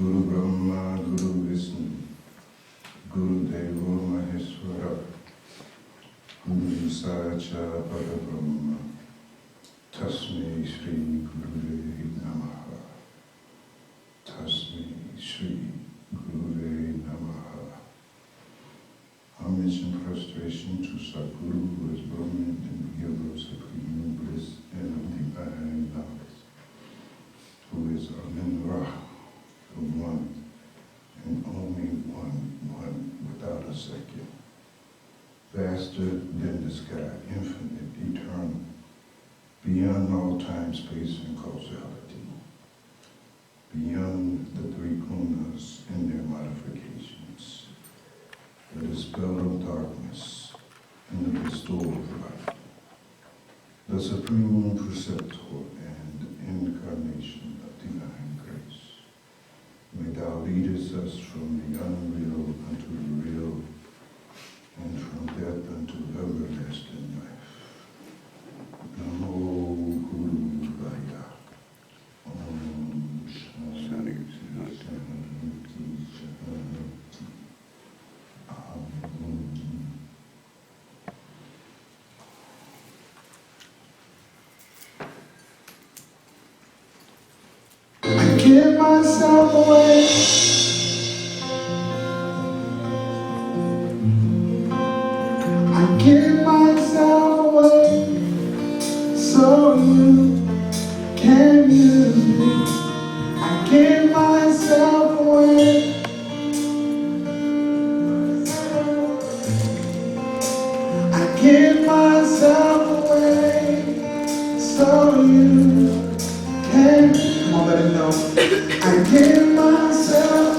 Guru Brahma, Guru Vishnu, Guru Devo Maheshwara, Guru Sacha Parabrahma, Tasmai Shri Gurave Namaha, Tasmai Shri Gurave Namaha. Homage and prostration to Sadguru, who is Brahman and giver of supreme bliss and of divine knowledge, who is Amin-Ra, the one and only one without a second, vaster than the sky, infinite, eternal, beyond all time, space, and causality, beyond the three gunas and their modifications, the dispel of darkness and the bestower of light, the supreme preceptor and incarnation of divine grace. May thou leadest us from the unreal unto the real, and from death unto everlasting life. Namo Guru Vaya. Om Shanti Shanti Shanti. Amen. I give myself away. I give myself away so you can use me. I give myself away. I give myself away so you can. Come on, let him know. I give myself.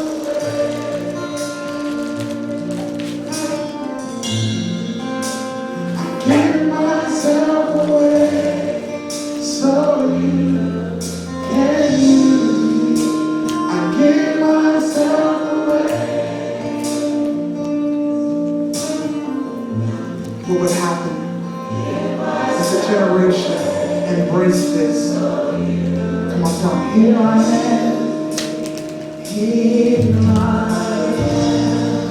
I give myself away so you can use me. I give myself away. What would happen as a generation embrace this? Come on, tell me. Here I am. Here I am.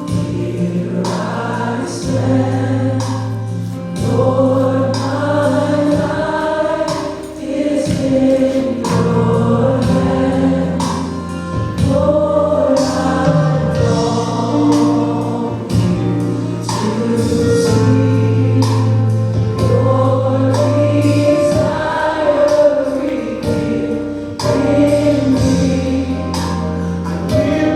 Here I stand. Lord, my life is in your hand. Lord, I long to see your desire revealed in me. I give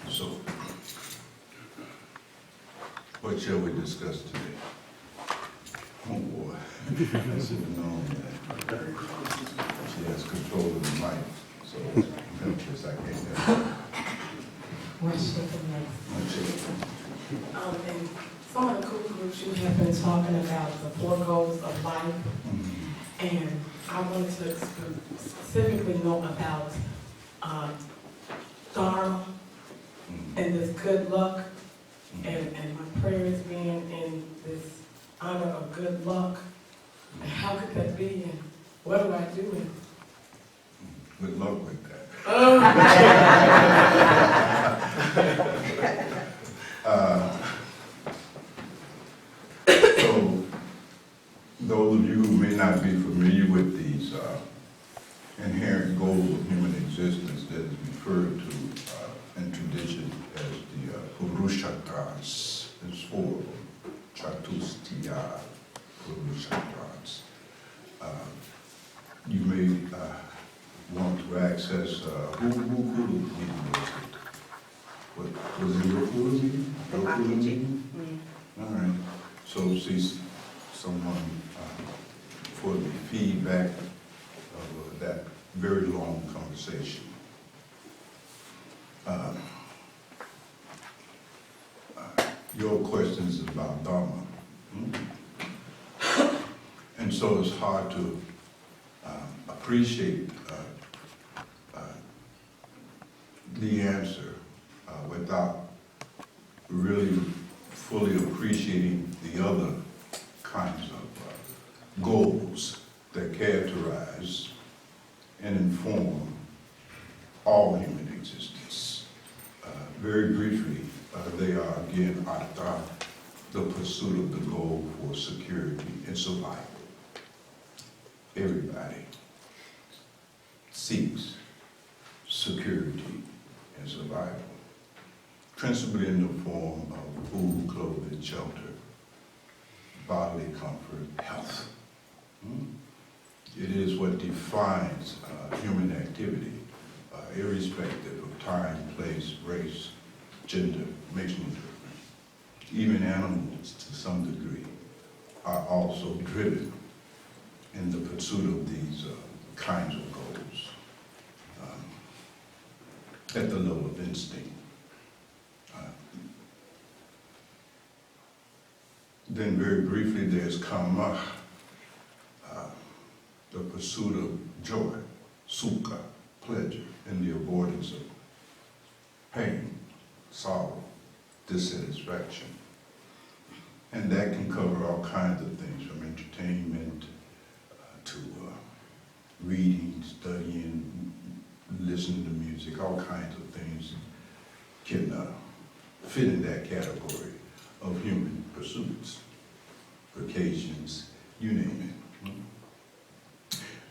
So, what shall we discuss today? Oh boy, I should have known that. She has control of the mic, so helpless I can't help. In some of the cool groups you have been talking about the 4 goals of life, and I wanted to specifically know about Dharma and this good luck, and my prayers being in this honor of good luck. And how could that be, and what do I do? Good luck with that. So, those of you who may not be familiar with these inherent goals of human existence that is referred to in tradition as the Purusharthas. There's 4 of them. Chatustiya Purusharthas. You may want to access who meeting was it? What was it your Kuru meeting? The Bhakti. All right. So see someone for the feedback of that very long conversation. Your questions about Dharma. And so it's hard to appreciate the answer without really fully appreciating the other kinds of goals that characterize and inform all human existence. Very briefly, they are again Artha, the pursuit of the goal for security and survival. Everybody seeks security and survival, principally in the form of food, clothing, shelter, bodily comfort, health. It is what defines human activity, irrespective of time, place, race, gender, makes no difference. Even animals, to some degree, are also driven in the pursuit of these kinds of goals at the level of instinct. Then very briefly, there's karma, the pursuit of joy, sukha, pleasure, and the avoidance of pain, sorrow, dissatisfaction. And that can cover all kinds of things, from entertainment to reading, studying, listening to music, all kinds of things can fit in that category of human pursuits, vocations, you name it.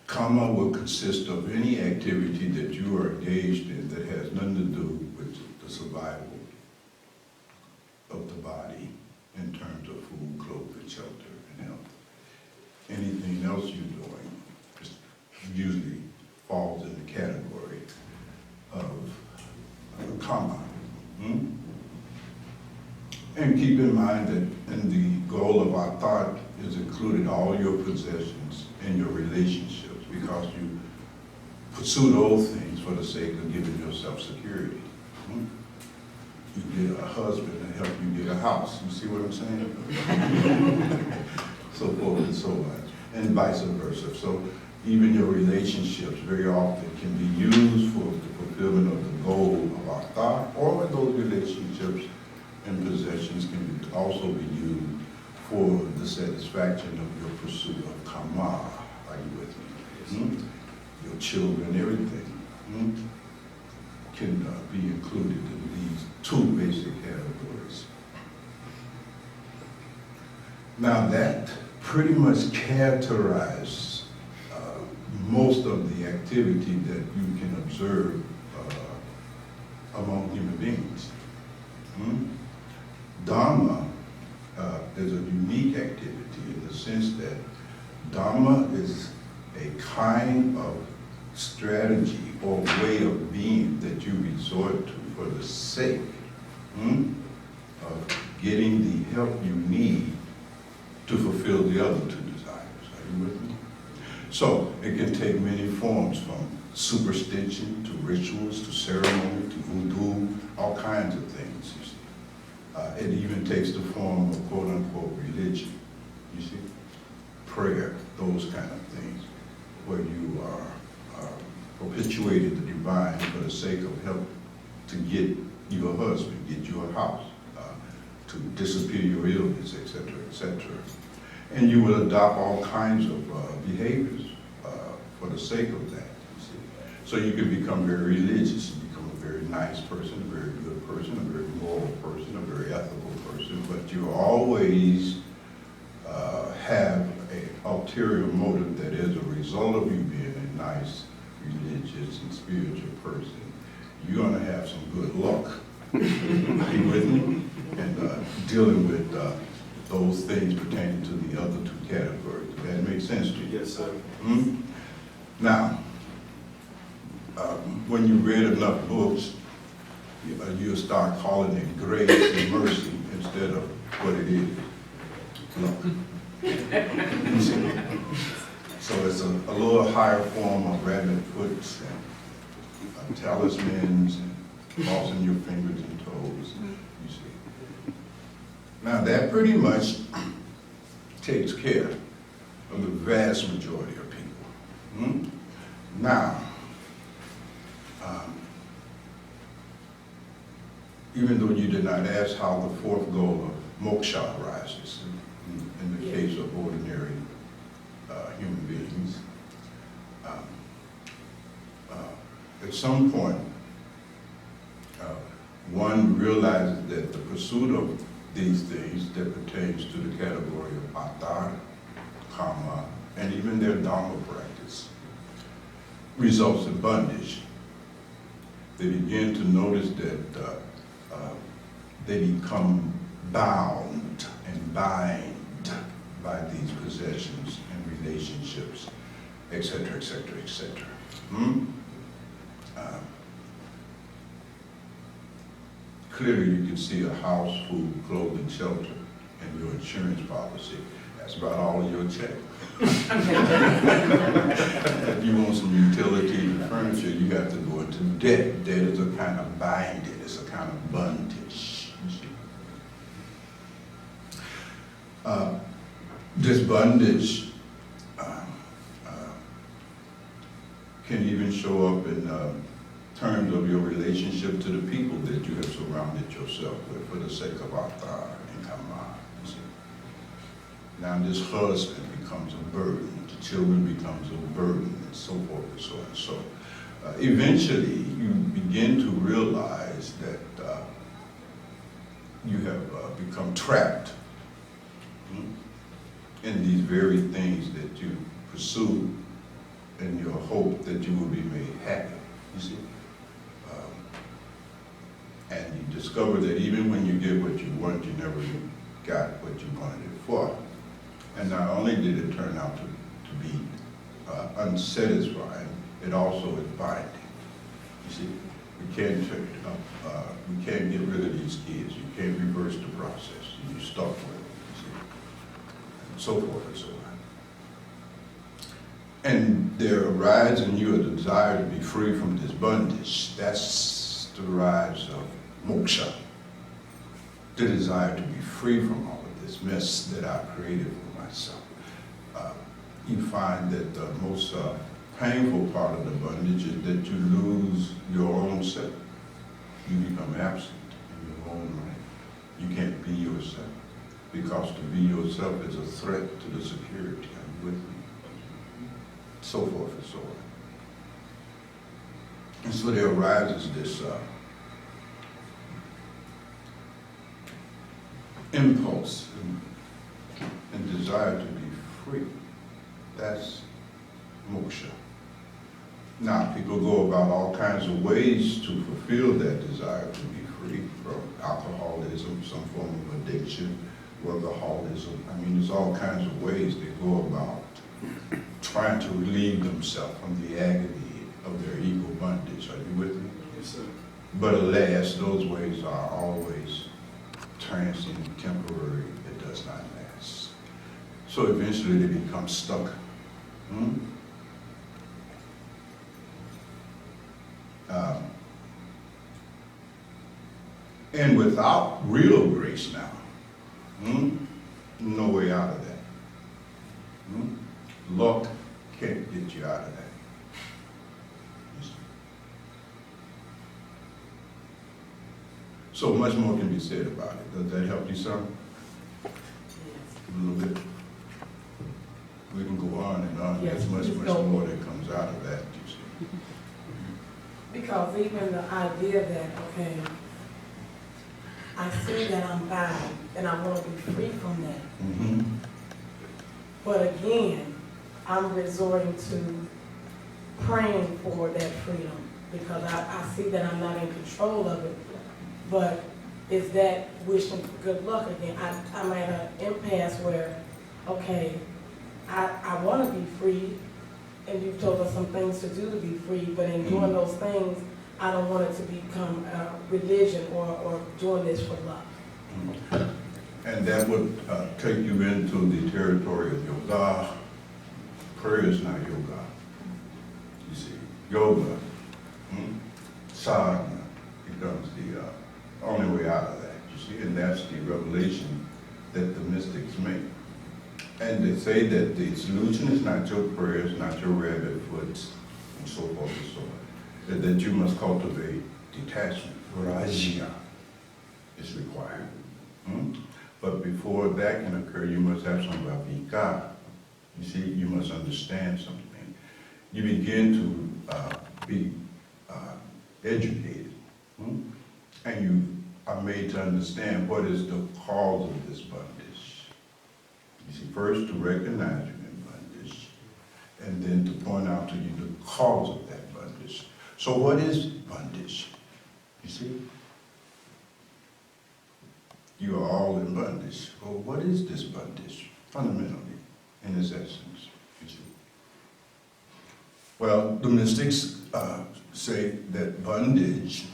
Karma will consist of any activity that you are engaged in that has nothing to do with the survival of the body in terms of food, clothing, shelter, and health. Anything else you're doing usually falls in the category of karma. And keep in mind that in the goal of our thought is included all your possessions and your relationships, because you pursue those things for the sake of giving yourself security. You get a husband to help you get a house. You see what I'm saying? So forth and so on, and vice versa. So even your relationships very often can be used for the fulfillment of the goal of our thought, or those relationships and possessions can also be used for the satisfaction of your pursuit of karma. Are you with me? Your children, everything can be included in these two basic categories. Now that pretty much characterizes most of the activity that you can observe among human beings. Dharma is a unique activity in the sense that Dharma is a kind of strategy or way of being that you resort to for the sake of getting the help you need to fulfill the other two desires. Are you with me? So it can take many forms, from superstition to rituals to ceremony to voodoo, all kinds of things, you see. It even takes the form of quote-unquote religion, you see. Prayer, those kind of things, where you are perpetuating the divine for the sake of help to get you a husband, get you a house, to disappear your illness, etc., etc. And you will adopt all kinds of behaviors for the sake of that, you see. So you can become very religious, you become a very nice person, a very good person, a very moral person, a very ethical person, but you always have an ulterior motive that is a result of you being a nice, religious, and spiritual person. You're going to have some good luck. Are you with me? And dealing with those things pertaining to the other two categories. Does that make sense to you? Yes, sir. Now, when you read enough books, you'll start calling it grace and mercy instead of what it is. Luck. So it's a little higher form of rabbit foots and talismans and crossing your fingers and toes, you see. Now that pretty much takes care of the vast majority of people. Now, even though you did not ask how the fourth goal of moksha arises, in the case of ordinary human beings, at some point, one realizes that the pursuit of these things that pertains to the category of bhakti, karma, and even their dharma practice results in bondage. They begin to notice that they become bound and bind by these possessions and relationships, etc., etc., etc. Clearly you can see a house, food, clothing, shelter, and your insurance policy. That's about all of your check. If you want some utilities and furniture, you got to go into debt. Debt is a kind of binding, it's a kind of bondage. This bondage can even show up in terms of your relationship to the people that you have surrounded yourself with for the sake of Bhakti and Karma. Now this husband becomes a burden, the children becomes a burden, and so forth and so on. So eventually you begin to realize that you have become trapped in these very things that you pursue in your hope that you will be made happy, you see. And you discover that even when you get what you want, you never got what you wanted it for. And not only did it turn out to be unsatisfying, it also is binding. You see, we can't get rid of these kids. You can't reverse the process. You're stuck with it, you see, and so forth and so on. And there arises in you a desire to be free from this bondage. That's the rise of moksha, the desire to be free from all of this mess that I've created for myself. You find that the most painful part of the bondage is that you lose your own self. You become absent in your own right. You can't be yourself, because to be yourself is a threat to the security. Are you with me? So forth and so on. And so there arises this impulse and desire to be free. That's moksha. Now, people go about all kinds of ways to fulfill that desire to be free, from alcoholism, some form of addiction, workaholism. I mean, there's all kinds of ways they go about trying to relieve themselves from the agony of their ego bondage. Are you with me? Yes, sir. But alas, those ways are always transient, temporary. It does not last. So eventually they become stuck. And without real grace now, no way out of that. Luck can't get you out of that. So much more can be said about it. Does that help you some? Yes. A little bit? We can go on and on. Yes, There's much please go. more that comes out of that, you see. Because even the idea that, okay, I see that I'm bound and I want to be free from that. But again, I'm resorting to praying for that freedom because I see that I'm not in control of it. But is that wishing for good luck again? I'm at an impasse where, okay, I want to be free, and you've told us some things to do to be free, but in doing those things, I don't want it to become a religion or doing this for love. And that would take you into the territory of yoga. Prayer is not yoga. You see, yoga, sadhana becomes the only way out of that, you see, and that's the revelation that the mystics make. And they say that the solution is not your prayers, not your rabbit foots, and so forth and so on. That you must cultivate detachment. Rajya is required. But before that can occur, you must have some bhavika. You see, you must understand something. You begin to be educated. And you are made to understand what is the cause of this bondage. You see, first to recognize you're in bondage, and then to point out to you the cause of that bondage. So what is bondage? You see? You are all in bondage. Well, what is this bondage, fundamentally, in its essence? You see? Well, the mystics say that bondage,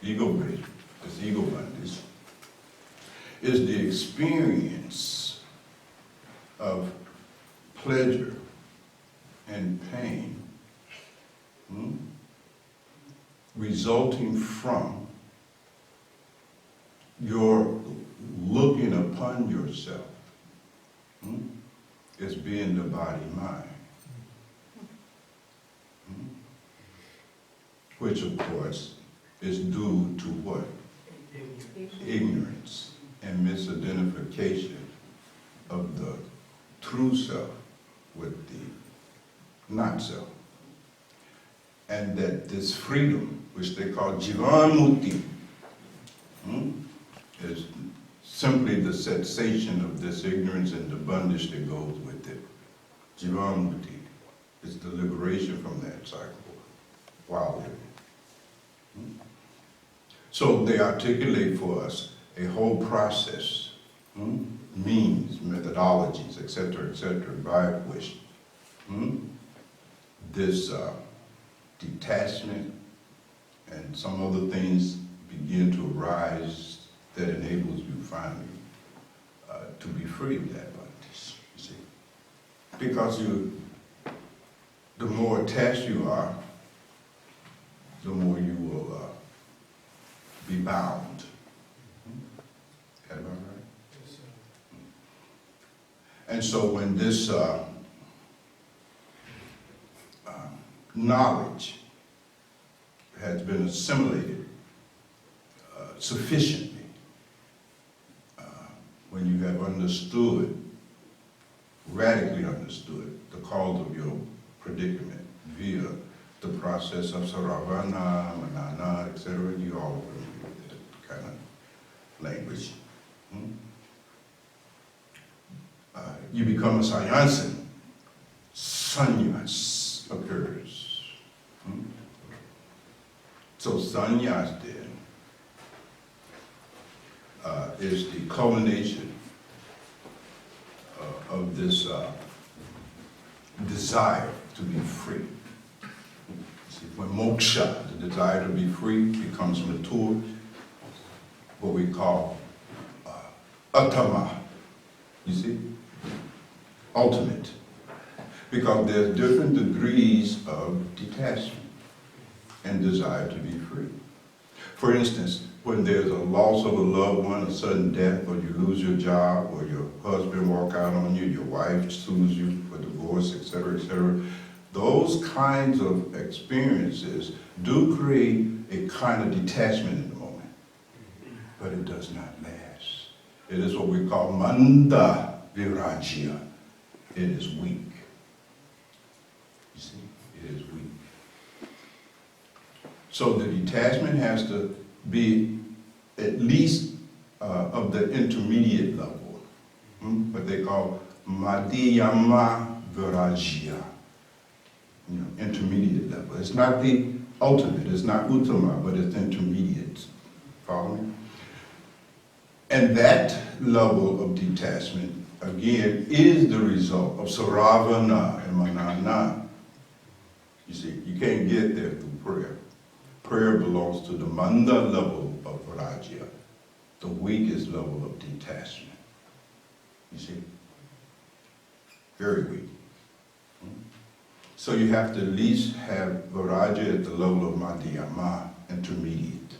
ego-based, this ego bondage, is the experience of pleasure and pain resulting from your looking upon yourself as being the body-mind, which of course is due to what? Ignorance and misidentification of the true self with the not self. and that this freedom, which they call Jivan Mukti, is simply the cessation of this ignorance and the bondage that goes with it. Jivan Mukti is the liberation from that cycle while living. So they articulate for us a whole process, means, methodologies, etc., by which this detachment and some other things begin to arise that enables you finally to be free of that bondage, you see. Because the more attached you are, the more you will be bound. Am I right? Yes, sir. And so when this knowledge has been assimilated sufficiently, when you have understood, radically understood, the cause of your predicament via the process of saravana, manana, etc., you all familiar with that kind of language. You become a sannyasin. Sannyas occurs. So sannyas then is the culmination of this desire to be free. See, when moksha, the desire to be free, becomes mature, what we call attama, you see, ultimate. Because there's different degrees of detachment and desire to be free. For instance, when there's a loss of a loved one, a sudden death, or you lose your job, or your husband walk out on you, your wife sues you for divorce, etc., those kinds of experiences do create a kind of detachment in the moment, but it does not last. It is what we call manda virajya. It is weak. You see, it is weak. So the detachment has to be at least of the intermediate level, what they call madhyama virajya, intermediate level. It's not the ultimate, it's not uttama, but it's intermediate. Follow me? And that level of detachment, again, is the result of saravana and manana. You see, you can't get there through prayer. Prayer belongs to the manda level of virajya, the weakest level of detachment. You see? Very weak. So you have to at least have virajya at the level of madhyama, intermediate.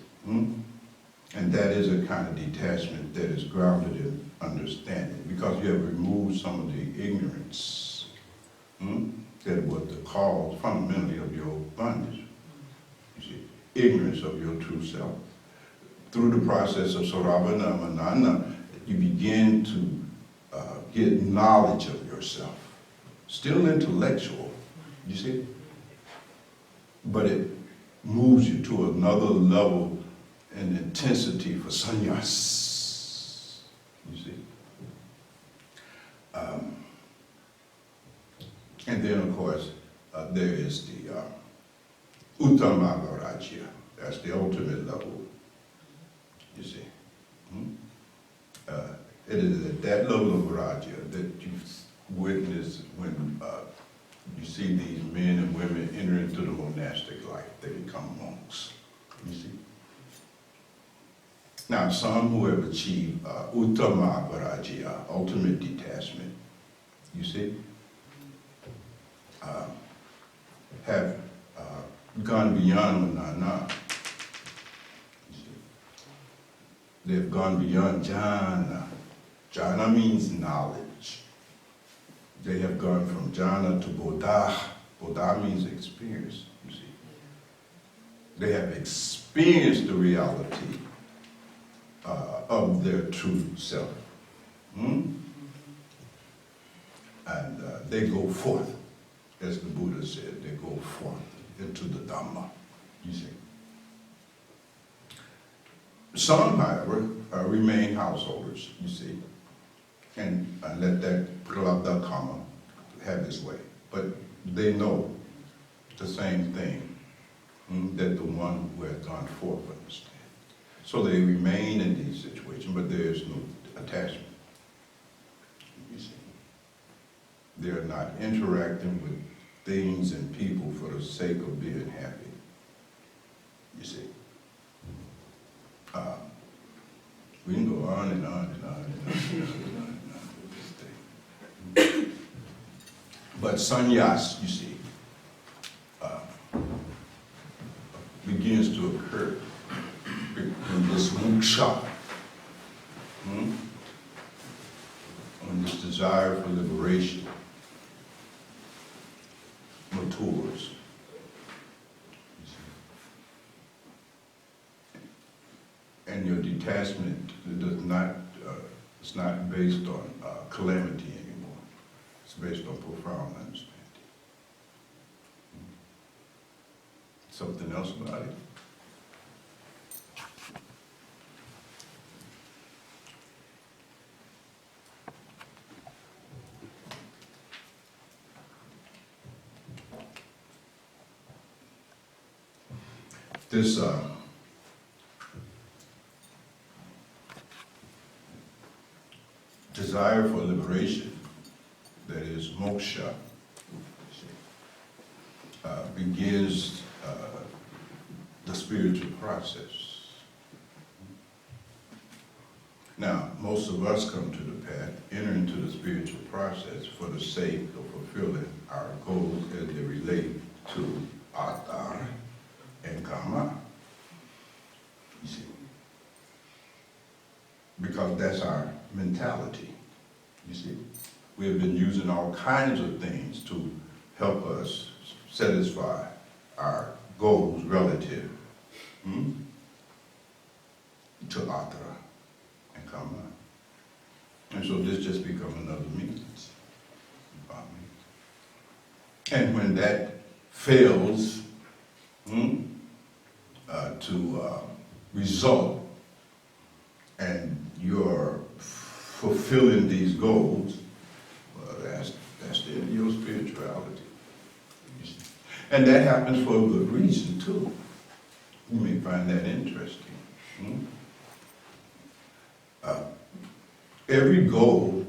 And that is a kind of detachment that is grounded in understanding, because you have removed some of the ignorance that was the cause fundamentally of your bondage. You see, ignorance of your true self. Through the process of saravana manana, you begin to get knowledge of yourself. Still intellectual, you see, but it moves you to another level in intensity for sannyas, you see. And then, of course, there is the uttama virajya. That's the ultimate level, you see. It is at that level of virajya that you witness when you see these men and women enter into the monastic life. They become monks, you see. Now, some who have achieved uttama virajya, ultimate detachment, you see, have gone beyond manana. They've gone beyond jhana. Jhana means knowledge. They have gone from jhana to bodha. Bodha means experience, you see. They have experienced the reality of their true self. And they go forth, as the Buddha said, they go forth. into the Dhamma, you see. Some, however, remain householders, you see, and let that pralabdha karma have its way. But they know the same thing that the one who has gone forth understands. So they remain in these situations, but there is no attachment. You see, they're not interacting with things and people for the sake of being happy. You see, we can go on and on and on and on and on and on and on with this thing. But sannyas, you see, begins to occur in this moksha, when this desire for liberation matures. And your detachment does not, it's not based on calamity anymore. It's based on profound understanding. Something else about it? This desire for liberation, that is moksha, begins the spiritual process. Now, most of us come to the path, enter into the spiritual process for the sake of fulfilling our goals as they relate to atta and kama. You see, because that's our mentality. You see, we have been using all kinds of things to help us satisfy our goals relative to atta and kama. And so this just becomes another means. And when that fails to result and you're fulfilling these goals, well, that's the end of your spirituality. And that happens for a good reason, too. You may find that interesting. Every goal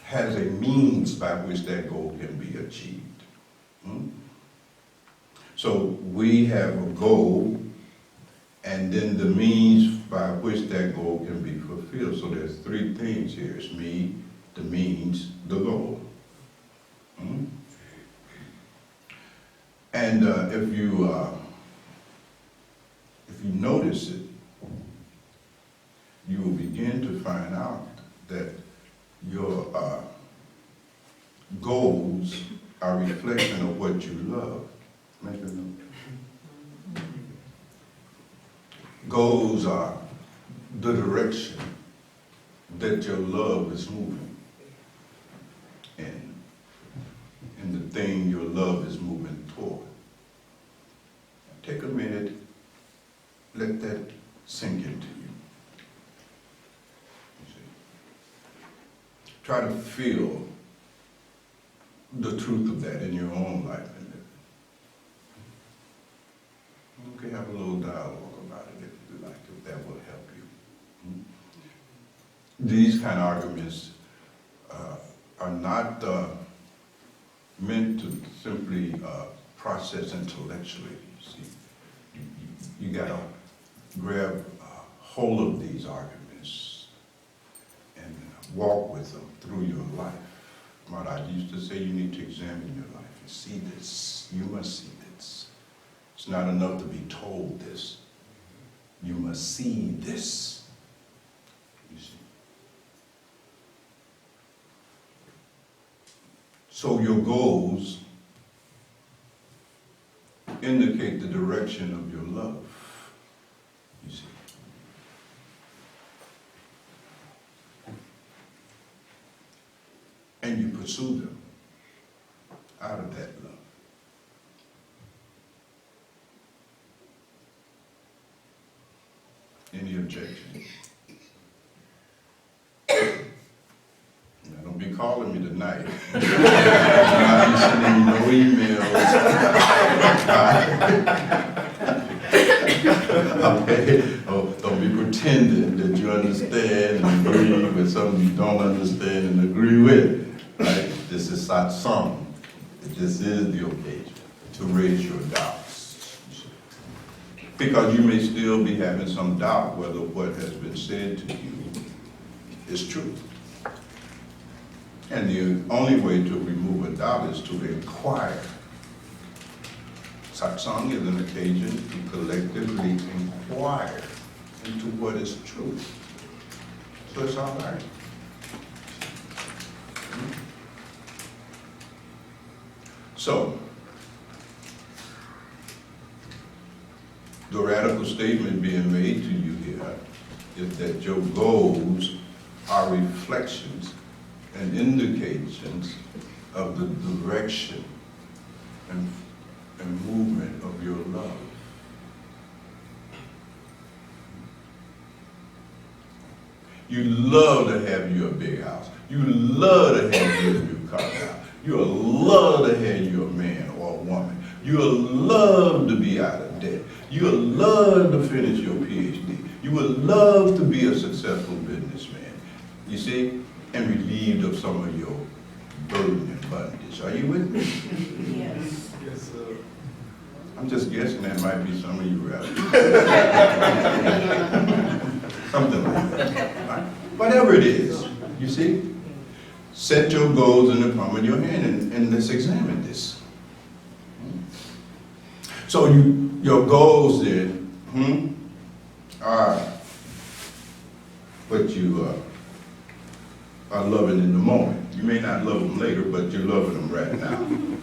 has a means by which that goal can be achieved. So we have a goal, and then the means by which that goal can be fulfilled. So there's three things here. It's me, the means, the goal. And if you notice it, you will begin to find out that your goals are a reflection of what you love. Make a note. Goals are the direction that your love is moving in, and the thing your love is moving toward. Take a minute, let that sink into you. Try to feel the truth of that in your own life. Okay, have a little dialogue about it if you like, if that will help you. These kind of arguments are not meant to simply process intellectually. You see, you got to grab hold of these arguments and walk with them through your life. I used to say you need to examine your life and see this. You must see this. It's not enough to be told this. You must see this. You see. So your goals indicate the direction of your love. You see. And you pursue them out of that love. Any objection? Now, don't be calling me tonight. I'll be sending you no emails. Okay? Oh, don't be pretending that you understand and agree with something you don't understand and agree with. Right? This is satsang. This is the occasion to raise your doubts. Because you may still be having some doubt whether what has been said to you is true. And the only way to remove a doubt is to inquire. Satsang is an occasion to collectively inquire into what is true. So it's all right. So, the radical statement being made to you here is that your goals are reflections and indications of the direction and movement of your love. You love to have you a big house. You love to have you a new car now. You'll love to have you a man or a woman. You'll love to be out of debt. You'll love to finish your PhD. You would love to be a successful businessman. You see? And relieved of some of your burden and bondage. Are you with me? Yes. Yes, sir. I'm just guessing that might be some of you rather. Something like that. Right? Whatever it is, you see? Set your goals in the palm of your hand and let's examine this. So your goals then are what you are loving in the moment. You may not love them later, but you're loving them right now.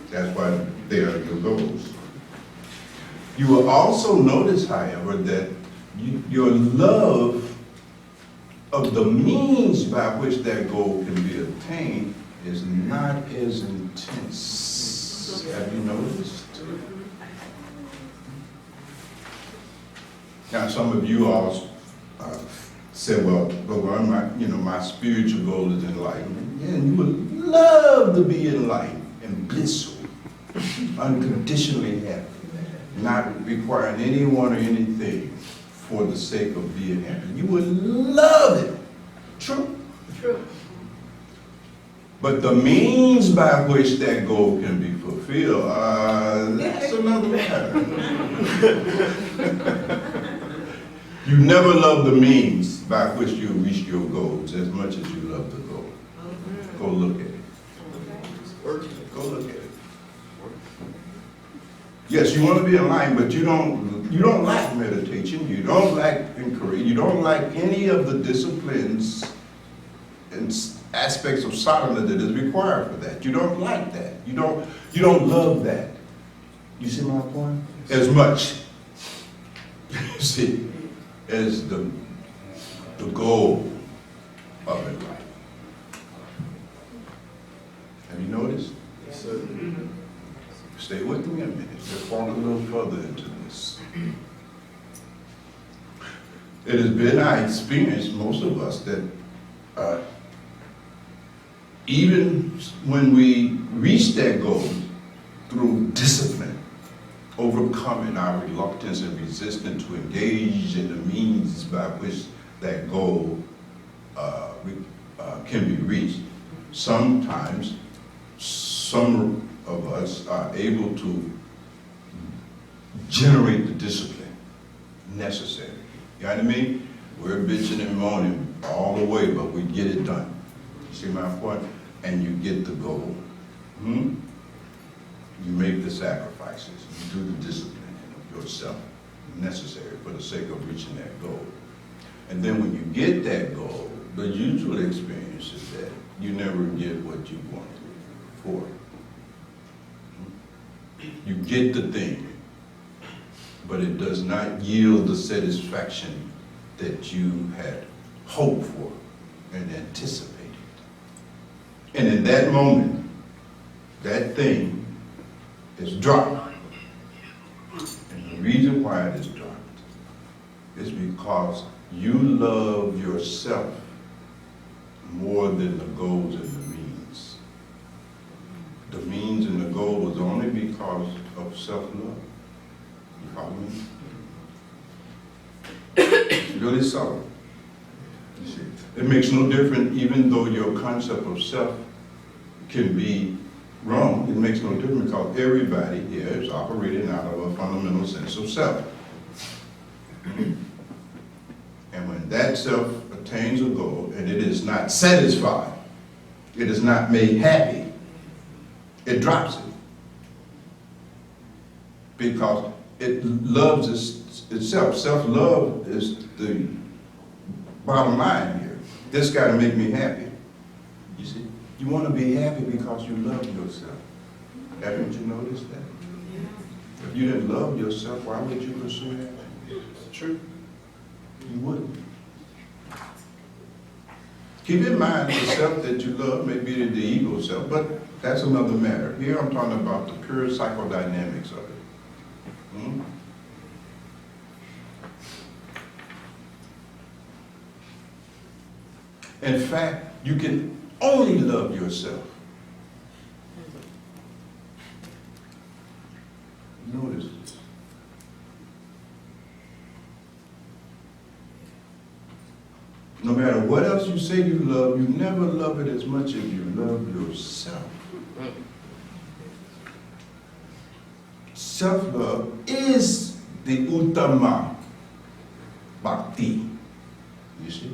That's why they are your goals. You will also notice, however, that your love of the means by which that goal can be attained is not as intense. Have you noticed? Now, some of you all said, well, Bhagwan, my spiritual goal is enlightenment. Yeah, and you would love to be enlightened and blissful, unconditionally happy, not requiring anyone or anything for the sake of being happy. You would love it. True? True. But the means by which that goal can be fulfilled, that's another matter. You never love the means by which you reach your goals as much as you love the goal. Go look at it. Go look at it. Yes, you want to be enlightened, but you don't like meditation, you don't like inquiry, you don't like any of the disciplines and aspects of sadhana that is required for that. You don't like that. You don't love that. You see my point? As much, you see, as the goal of it. Have you noticed? Yes, sir. Stay with me a minute. Let's walk a little further into this. It has been our experience, most of us, that even when we reach that goal through discipline, overcoming our reluctance and resistance to engage in the means by which that goal can be reached, sometimes some of us are able to generate the discipline necessary. You know what I mean? We're bitching and moaning all the way, but we get it done. You see my point? And you get the goal. You make the sacrifices. You do the discipline of yourself necessary for the sake of reaching that goal. And then when you get that goal, the usual experience is that you never get what you wanted for. You get the thing, but it does not yield the satisfaction that you had hoped for and anticipated. And in that moment, that thing is dropped. And the reason why it is dropped is because you love yourself more than the goals and the means. The means and the goal was only because of self-love. You follow me? It's really subtle. You see, it makes no difference, even though your concept of self can be wrong, it makes no difference because everybody here is operating out of a fundamental sense of self. And when that self attains a goal and it is not satisfied, it is not made happy, it drops it. Because it loves itself. Self-love is the bottom line here. This got to make me happy. You see? You want to be happy because you love yourself. Haven't you noticed that? If you didn't love yourself, why would you pursue happiness? True. You wouldn't. Keep in mind the self that you love may be the ego self, but that's another matter. Here I'm talking about the pure psychodynamics of it. In fact, you can only love yourself. Notice this. No matter what else you say you love, you never love it as much as you love yourself. Self-love is the uttama bhakti. You see?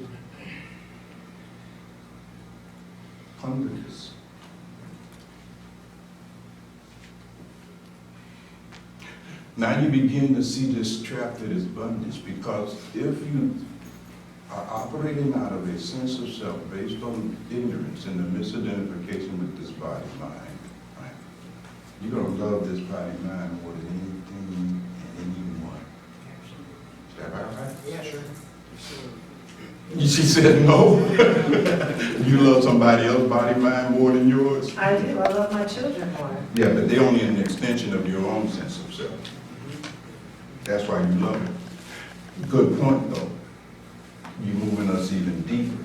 Ponder this. Now you begin to see this trap that is bondage, because if you are operating out of a sense of self based on ignorance and the misidentification with this body-mind, right? You're going to love this body-mind more than anything and anyone. Is that right? Yeah, sure. She said no. You love somebody else's body-mind more than yours? I do. I love my children more. Yeah, but they're only an extension of your own sense of self. That's why you love it. Good point, though. You're moving us even deeper.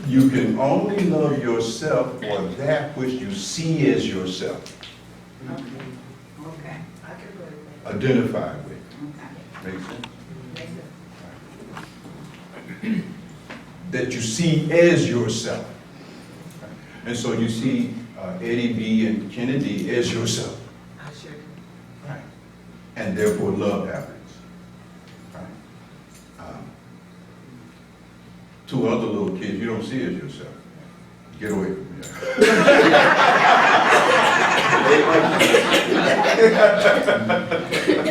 You can only love yourself for that which you see as yourself. Okay. I can agree with that. Identify with. Okay. Make sense? Makes sense. That you see as yourself. And so you see Eddie B. and Kennedy as yourself. I sure do. Right. And therefore love happens. Right. Two other little kids you don't see as yourself. Get away from me.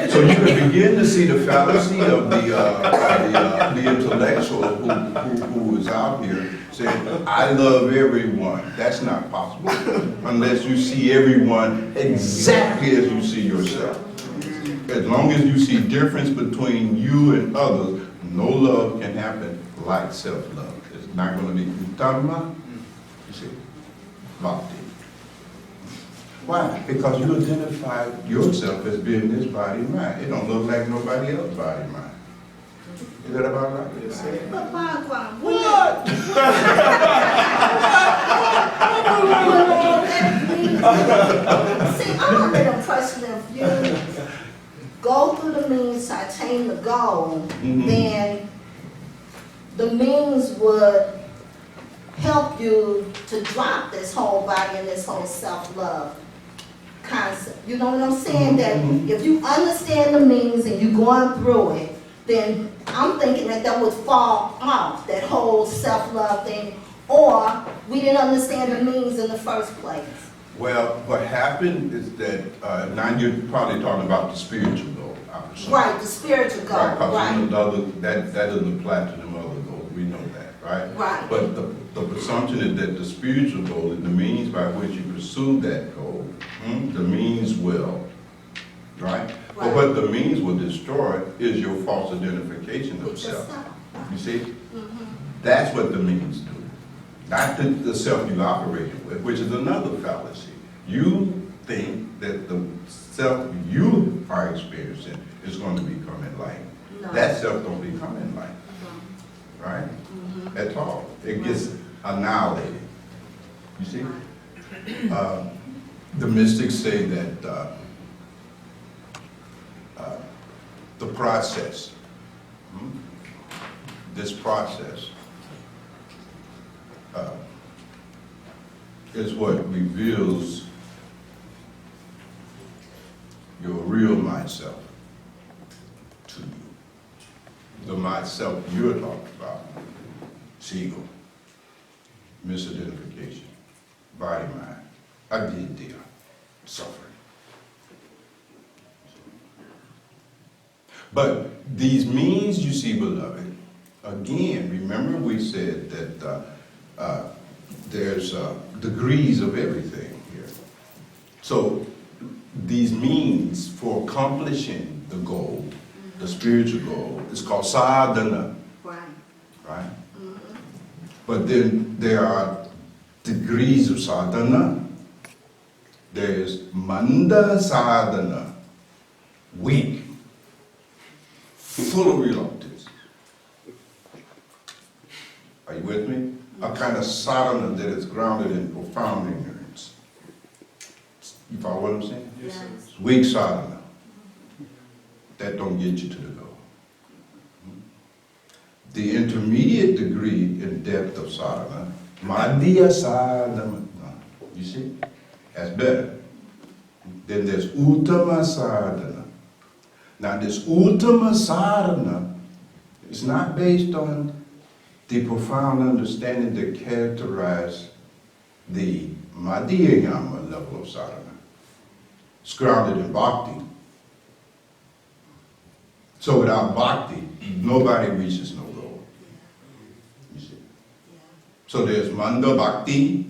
So you can begin to see the fallacy of the intellectual who is out here saying, I love everyone. That's not possible unless you see everyone exactly as you see yourself. As long as you see difference between you and others, no love can happen like self-love. It's not going to be uttama, you see, bhakti. Why? Because you identify yourself as being this body and mind. It don't look like nobody else's body and mind. Is that about right? Yes, sir. But Bhagwan, What? see, I'm under the impression if you go through the means to attain the goal, then the means would help you to drop this whole body and this whole self-love concept. You know what I'm saying? That if you understand the means and you're going through it, then I'm thinking that would fall off, that whole self-love thing, or we didn't understand the means in the first place. Well, what happened is that, now you're probably talking about the spiritual goal, I presume. Right, the spiritual goal, Right, 'cause right. you know, that doesn't apply to them other goals, we know that, right? Right. But the presumption is that the spiritual goal is the means by which you pursue that goal, the means will, right? But Right. what the means will destroy is your false identification of With self. yourself. You see? That's what the means do. Not the self you operated with, which is another fallacy. You think that the self you are experiencing is going to become enlightened. No. That self don't become enlightened. right? At all. It gets annihilated. You see? The mystics say that the process, this process, is what reveals your real myself to you. The myself you're talking about, it's ego, misidentification, body, mind, avidya, suffering. But these means, you see, beloved, again, remember we said that there's degrees of everything here. So these means for accomplishing the goal, the spiritual goal, is called sadhana. Right? But then there are degrees of sadhana. There's manda sadhana, weak, full of reluctance. Are you with me? A kind of sadhana that is grounded in profound ignorance. You follow what I'm saying? Yes, sir. Weak sadhana. That don't get you to the goal. The intermediate degree in depth of sadhana, madhya sadhana. You see? That's better. Then there's uttama sadhana. Now this uttama sadhana is not based on the profound understanding that characterize the madhyayama level of sadhana. It's grounded in bhakti. So without bhakti, nobody reaches no goal. You see? So there's manda bhakti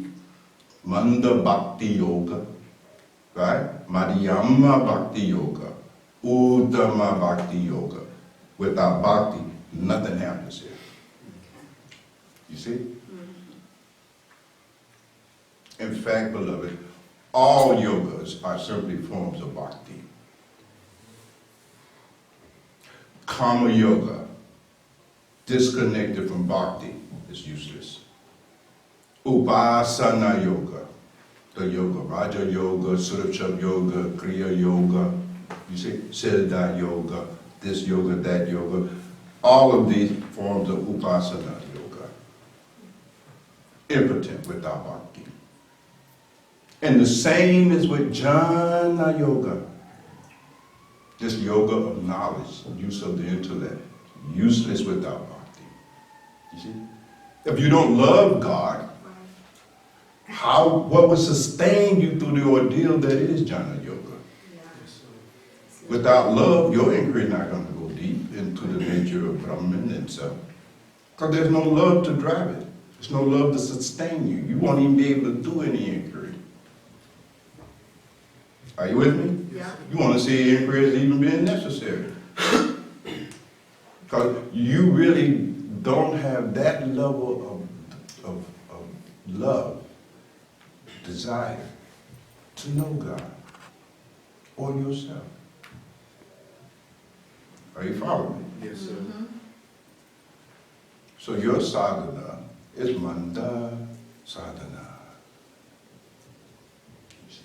yoga, right? Madhyama bhakti yoga, uttama bhakti yoga. Without bhakti, nothing happens here. You see? In fact, beloved, all yogas are simply forms of bhakti. Karma yoga, disconnected from bhakti, is useless. Upasana yoga, the yoga, Raja yoga, Surucha yoga, Kriya yoga, you see, Siddha yoga, this yoga, that yoga, all of these forms of upasana yoga, impotent without bhakti. And the same is with jnana yoga. This yoga of knowledge, use of the intellect, useless without bhakti. You see? If you don't love God, what would sustain you through the ordeal that is jnana yoga? Without love, your inquiry is not going to go deep into the nature of Brahman itself. Because there's no love to drive it. There's no love to sustain you. You won't even be able to do any inquiry. Are you with me? Yeah. You want to see inquiry as even being necessary. Because you really don't have that level of love, desire to know God or yourself. Are you following me? Yes, sir. So your sadhana is manda sadhana. You see?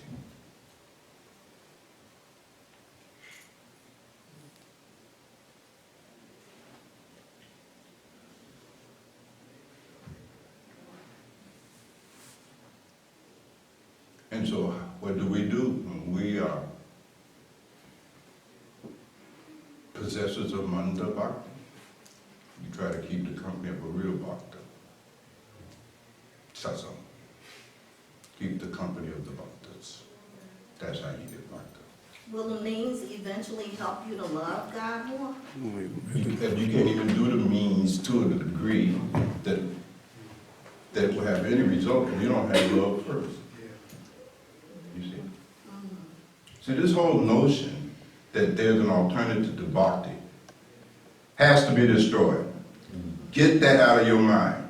And so what do? When we are possessors of manda bhakti, you try to keep the company of a real bhakta. Satsang. Keep the company of the bhaktas. That's how you get bhakta. Will the means eventually help you to love God more? You can't even do the means to a degree that will have any result if you don't have love first. You see? See, this whole notion that there's an alternative to bhakti has to be destroyed. Get that out of your mind.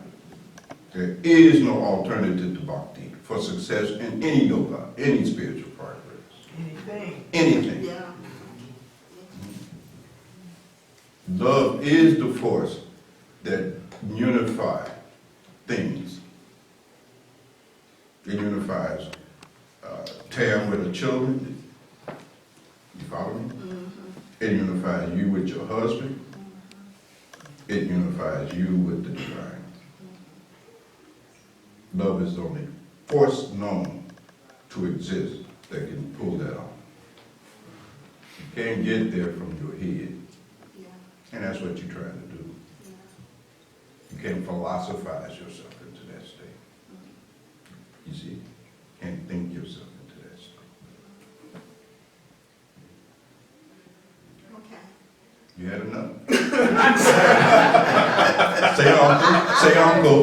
There is no alternative to bhakti for success in any yoga, any spiritual progress. Anything. Yeah. Love is the force that unify things. It unifies Tam with the children. You follow me? It unifies you with your husband. It unifies you with the divine. Love is the only force known to exist that can pull that off. You can't get there from your head. And that's what you're trying to do. You can't philosophize yourself into that state. You see? Can't think yourself into that state. Okay. You had enough? Say uncle. Say uncle.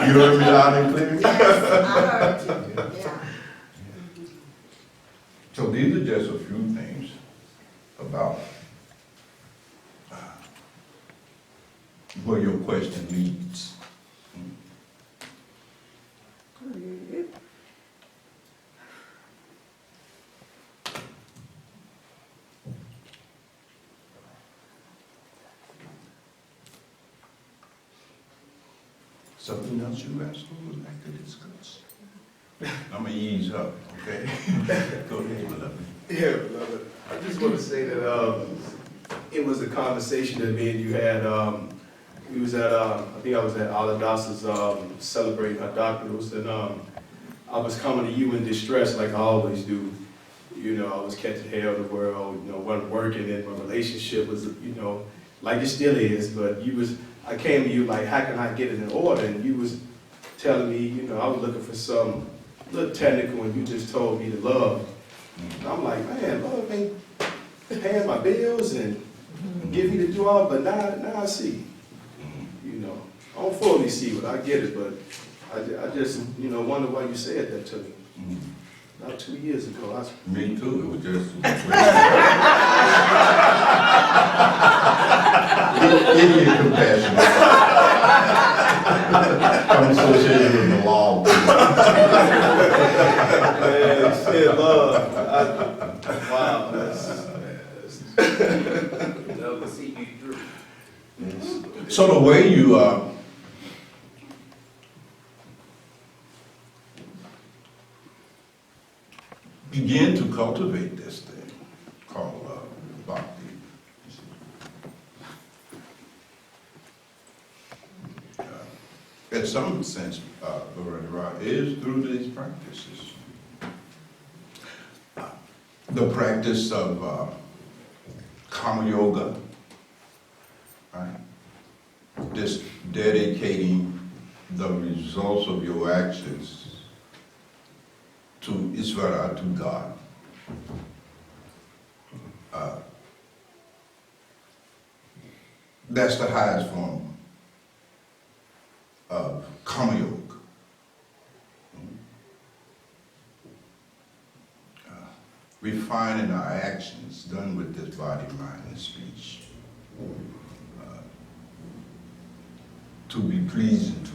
You heard me loud and clear? Yes, I heard you, yeah. So these are just a few things about where your question leads. Something else you asked or would like to discuss? I'm gonna ease up, okay? Go ahead, beloved. Yeah, beloved. I just want to say that it was a conversation that me and you had. We was at, I think I was at Aladas's celebrating her doctorals, and I was coming to you in distress like I always do. You know, I was catching hell in the world, you know, wasn't working, and my relationship was, you know, like it still is, but I came to you like, how can I get it in order? And you was telling me, you know, I was looking for some little technical, and you just told me to love. And I'm like, man, love ain't paying my bills and give me to do all, but now I see. You know, I don't fully see it, I get it, but I just, you know, wonder why you said that to me. About 2 years ago. Me too, it was just. Idiot compassion. I'm associated with the law. Man, said love. Wow, that's Love will see you through. So the way you begin to cultivate this thing called Bhakti, in some sense, is through these practices. The practice of Kama Yoga, right? Just dedicating the results of your actions to Isvara, to God. That's the highest form of Kama Yoga. Refining our actions done with this body, mind, and speech to be pleasing to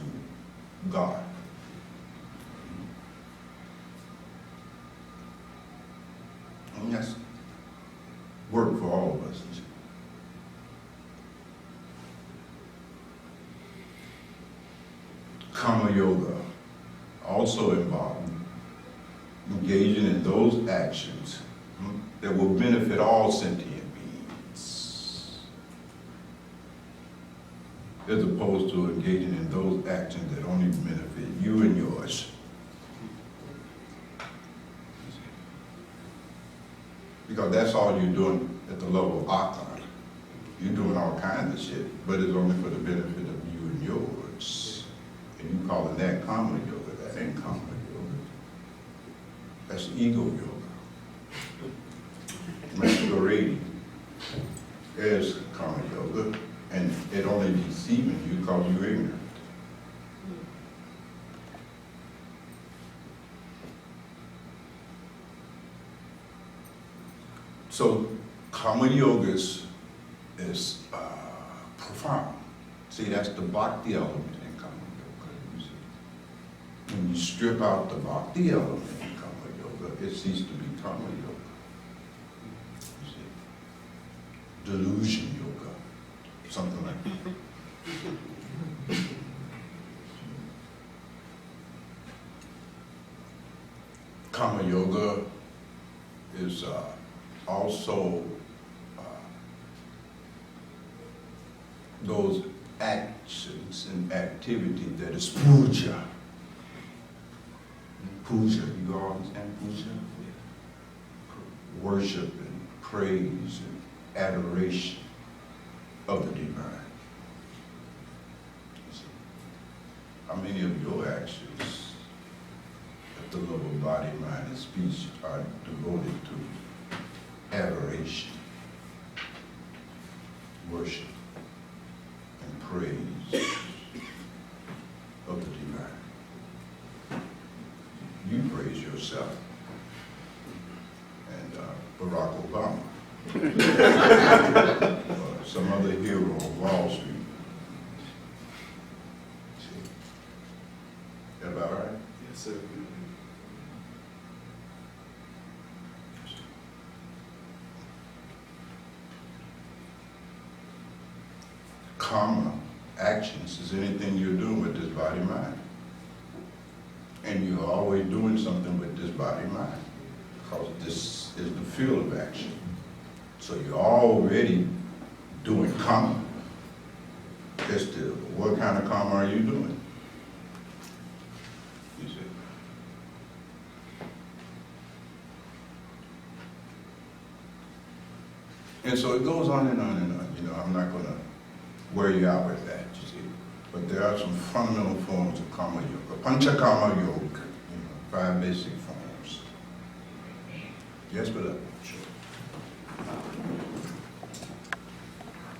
God. And that's work for all of us. Kama Yoga also involves engaging in those actions that will benefit all sentient beings, as opposed to engaging in those actions that only benefit you and yours. Because that's all you're doing at the level of Oct.5. You're doing all kinds of shit, but it's only for the benefit of you and yours. And you calling that Kama Yoga, that ain't Kama Yoga. That's ego yoga. Masquerading is Kama Yoga, and it only deceiving you because you're ignorant. So Kama Yoga is profound. See, that's the Bhakti element in Kama Yoga. You see. When you strip out the Bhakti element in Kama Yoga, it ceases to be Kama Yoga. You see. Delusion yoga something like that. Karma yoga is also those actions and activity that is puja. Puja, you all understand puja? Worship and praise and adoration of the divine. How many of your actions at the level of body, mind, and speech are devoted to adoration, worship, and praise of the divine? You praise yourself and Barack Obama or some other hero on Wall Street. See? That about right? Yes, sir. Karma, actions, is anything you're doing with this body mind. And you're always doing something with this body mind, because this is the field of action. So you're already doing karma. What kind of karma are you doing? You see? And so it goes on and on and on. You know, I'm not going to wear you out with that, you see. But there are some fundamental forms of karma yoga. Panchakarma yoga, 5 basic forms. Yes, brother? Sure.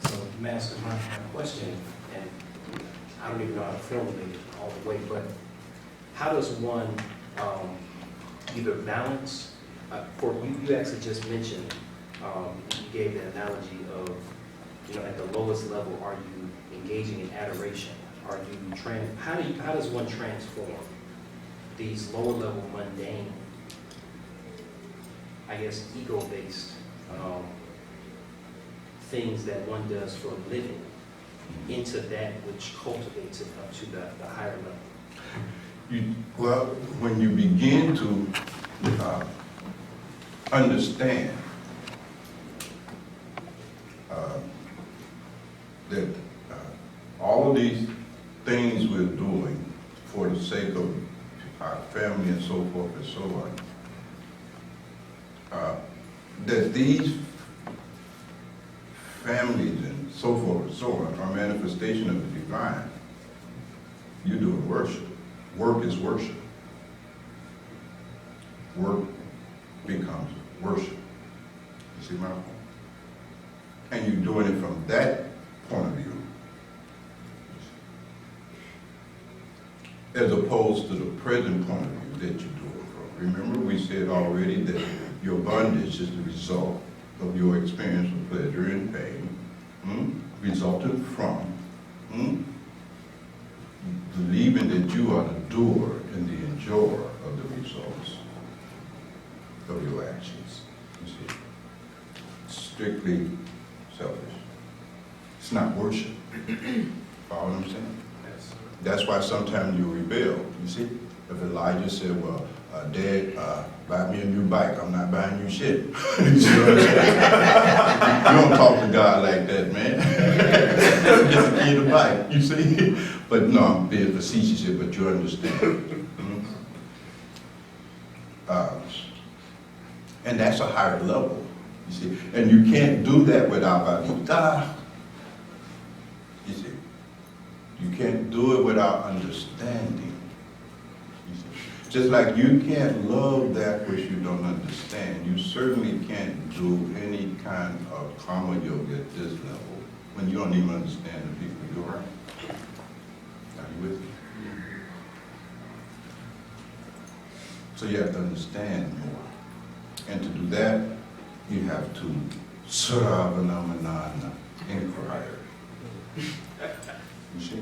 So, Master, my question, and I don't even know how to formulate it all the way, but how does one either balance, for you actually just mentioned, you gave the analogy of, at the lowest level, are you engaging in adoration? Are you how does one transform these lower level mundane, I guess, ego-based things that one does for a living into that which cultivates it up to the higher level? Well, when you begin to understand that all of these things we're doing for the sake of our family and so forth and so on, that these families and so forth and so on are manifestation of the divine. You're doing worship. Work is worship. Work becomes worship. You see my point? And you're doing it from that point of view, as opposed to the present point of view that you do it from. Remember, we said already that your bondage is the result of your experience of pleasure and pain, resulting from believing that you are the doer and the enjoyer of the results of your actions. You see, strictly selfish. It's not worship. Follow what I'm saying? Yes. That's why sometimes you rebel. You see, if Elijah said, "Well, Dad, buy me a new bike. I'm not buying you shit." You see what I'm saying? You don't talk to God like that, man. Get the kid a bike. You see? But no, I'm being facetious here, but you understand. And that's a higher level. You see, and you can't do that without Bhakti. You see, you can't do it without understanding. You see, just like you can't love that which you don't understand, you certainly can't do any kind of karma yoga at this level when you don't even understand the people you're around. Are you with me? So you have to understand more. And to do that, you have to Sravanamanana, inquire. You see?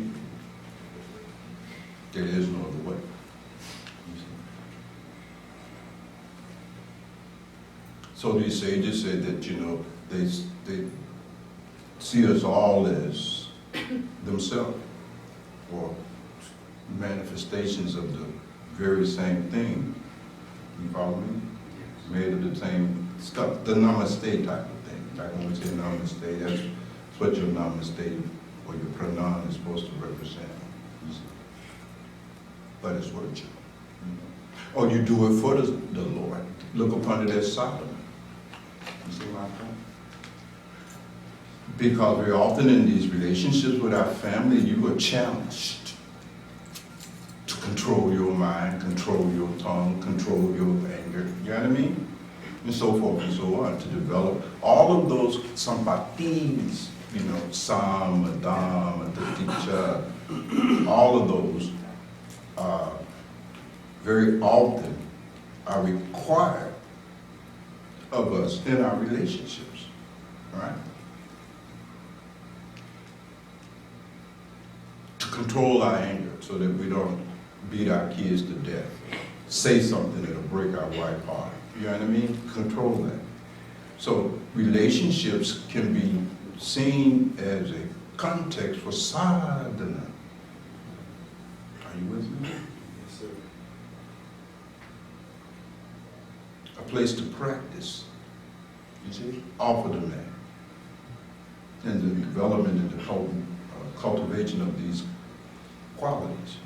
There is no other way. You see? So these sages said that, they see us all as themselves or manifestations of the very same thing. You follow me? Made of the same stuff, the namaste type of thing. Like when we say namaste, that's what your namaste or your pranam is supposed to represent. But it's virtue. Or you do it for the Lord. Look upon it as Solomon. You see my point? Because very often in these relationships with our family, you are challenged to control your mind, control your tongue, control your anger. You know what I mean? And so forth and so on, to develop all of those sampatis, you know, sam, adam, taticha, all of those very often are required of us in our relationships, right? To control our anger so that we don't beat our kids to death, say something that'll break our wife heart. You know what I mean? Control that. So relationships can be seen as a context for sadhana. Are you with me? Yes, sir. A place to practice, you see, offer the man. And the development and the cultivation of these qualities.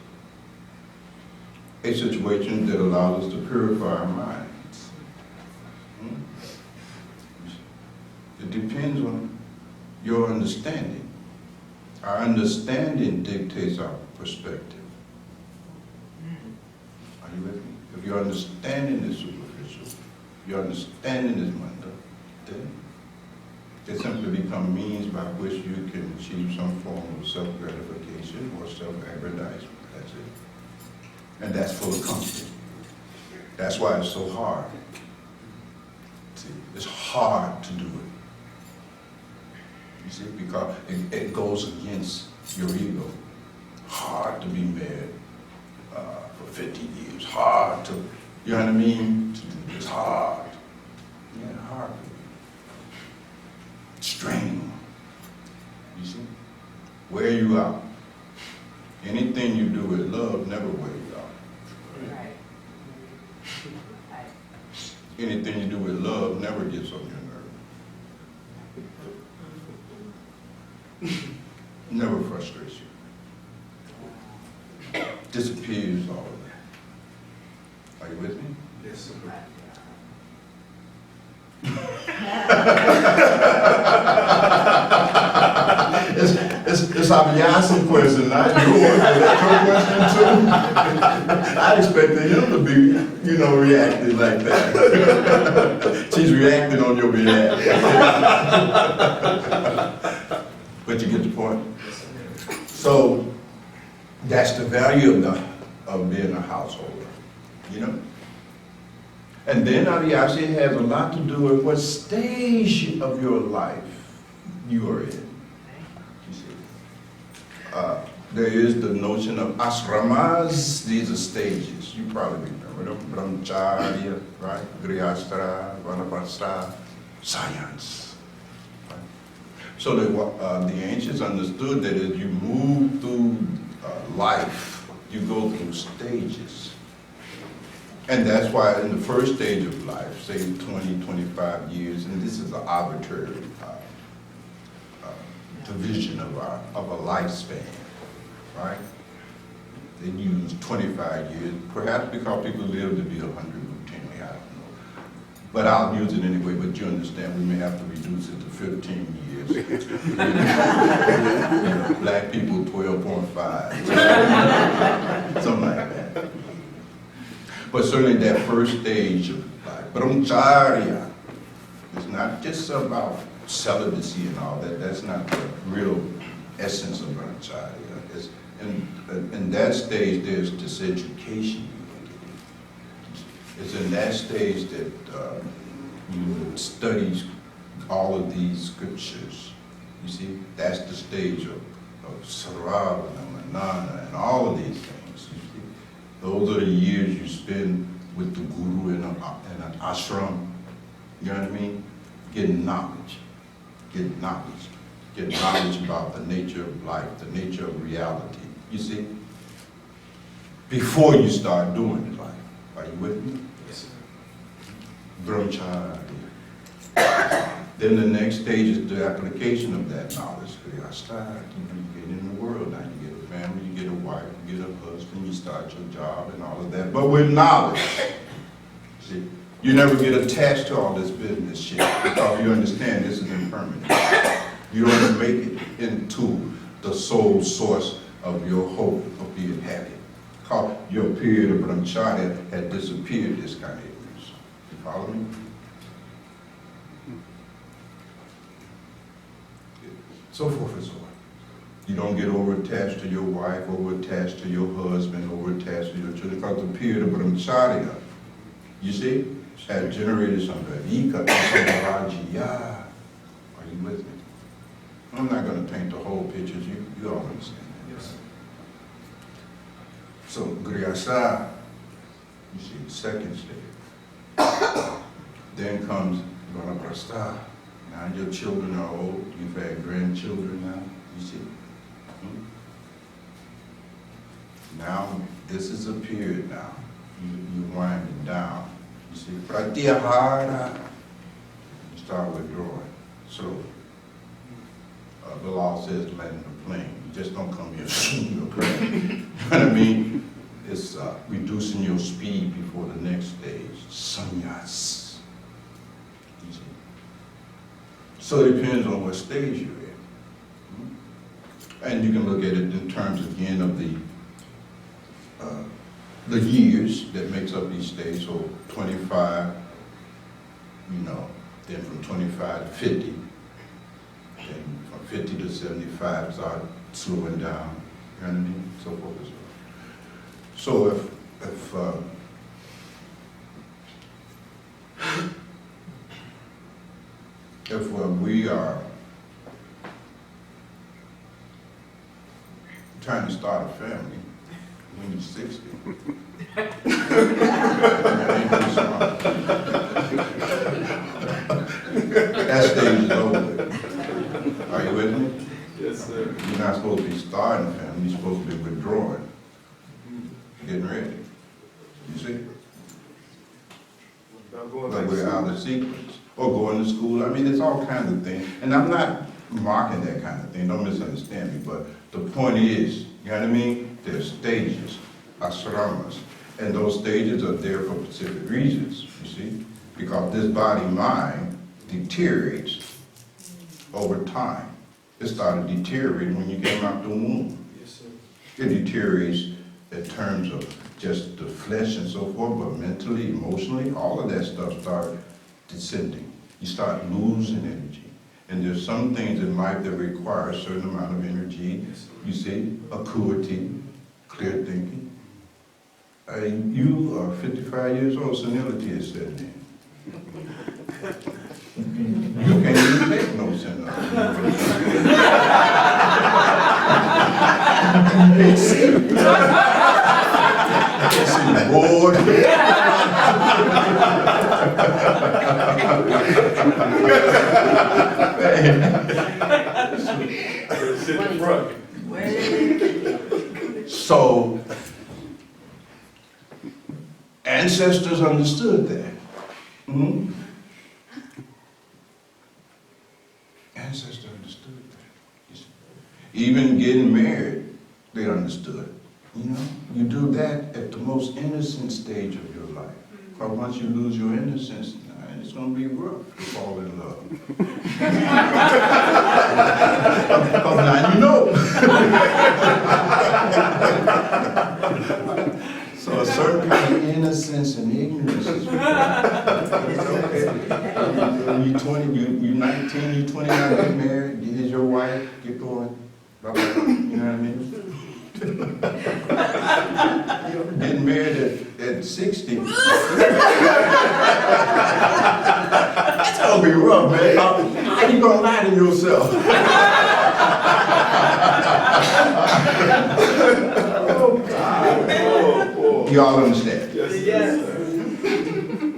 A situation that allows us to purify our minds. It depends on your understanding. Our understanding dictates our perspective. Are you with me? If your understanding is superficial, your understanding is mundane, then they simply become means by which you can achieve some form of self-gratification or self-aggrandizement. That's it. And that's full of comfort. That's why it's so hard. See, it's hard to do it. You see, because it goes against your ego. Hard to be married for 50 years. Hard to, you know what I mean? To do this. Hard. Yeah, hard. Straining. You see? Wear you out. Anything you do with love never wear you out. Right. Anything you do with love never gets on your nerve. Never frustrates you. Disappears all of that. Are you with me? Yes, sir. It's Abhyasin question, not yours. That's your question too. I expected him to be, you know, reacting like that. She's reacting on your behalf. But you get the point. So that's the value of being a householder, you know. And then Abhyasin has a lot to do with what stage of your life you are in. You see, there is the notion of ashramas. These are stages. You probably remember them. Brahmacharya, right? Grihastra, Vanapastra, science. Right? So the ancients understood that as you move through life, you go through stages. And that's why in the first stage of life, say 20, 25 years, and this is an arbitrary division of a lifespan, right? They use 25 years, perhaps because people live to be 100 routinely, I don't know. But I'll use it anyway, but you understand we may have to reduce it to 15 years. You know, black people 12.5, something like that. But certainly that first stage of life. Brahmacharya is not just about celibacy and all that. That's not the real essence of brahmacharya. In that stage, there's this education you get. It's in that stage that you study all of these scriptures. You see, that's the stage of Saravana, Manana, and all of these things. Those are the years you spend with the guru in an ashram, you know what I mean? Getting knowledge, get knowledge about the nature of life, the nature of reality, you see, before you start doing life. Are you with me? Yes, sir. Brahmacharya. Then the next stage is the application of that knowledge. You get in the world now. You get a family, you get a wife, you get a husband, you start your job and all of that. But with knowledge, see, you never get attached to all this business shit because you understand this is impermanent. You don't make it into the sole source of your hope of being happy. Because your period of brahmacharya had disappeared this kind of ignorance. You follow me? So forth and so on. You don't get over-attached to your wife, over-attached to your husband, over-attached to your children, because the period of brahmacharya, you see, had generated some Vika and some Rajiya. Are you with me? I'm not going to paint the whole picture. You all understand that. Yes, sir. So, Griyasa, you see, the second stage. Then comes Vanaprastha. Now your children are old, you've had grandchildren now, you see. Now, this is a period now. You're winding down. You see, Pratyahara, you start withdrawing slowly. The law says landing the plane. You just don't come here and shoot your plane. You know what I mean? It's reducing your speed before the next stage, sannyas. You see? So it depends on what stage you're in. And you can look at it in terms, again, of the years that makes up each stage. So 25, you know, then from 25 to 50, then from 50 to 75, start slowing down, you know what I mean? So forth and so on. So if we are trying to start a family when you're 60, that stage is over. Are you with me? Yes, sir. You're not supposed to be starting a family, you're supposed to be withdrawing, getting ready. You see? Like we're out of sequence. Or going to school. I mean, it's all kinds of things. And I'm not mocking that kind of thing. Don't misunderstand me. But the point is, you know what I mean? There's stages, ashramas. And those stages are there for specific reasons, you see? Because this body-mind deteriorates over time. It started deteriorating when you came out the womb. Yes, sir. It deteriorates in terms of just the flesh and so forth, but mentally, emotionally, all of that stuff starts descending. You start losing energy. And there's some things in life that require a certain amount of energy. You see, acuity, clear thinking. You are 55 years old, senility is setting in. You can't even take no senility. It's bored. So, ancestors understood that. Mm-hmm. Ancestors understood that. Even getting married, they understood. You know, you do that at the most innocent stage of your life. But once you lose your innocence, it's going to be rough to fall in love. Because now you know. So a certain kind of innocence and ignorance is required. It's okay. You're 20, you're 19, you're 20, now get married, here's your wife, get going. Bye-bye. You know what I mean? Getting married at 60. That's gonna be rough, man. How you gonna lie to yourself? Oh, God. Y'all understand? Yes.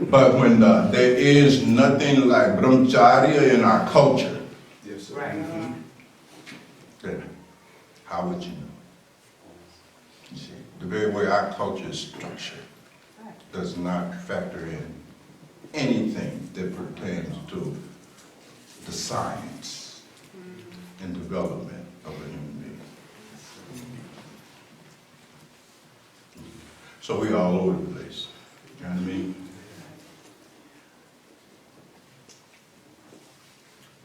But when there is nothing like brahmacharya in our culture, Yes, sir. Right. how would you know? You see, the very way our culture is structured does not factor in anything that pertains to the science and development of a human being. So we're all over the place. You know what I mean?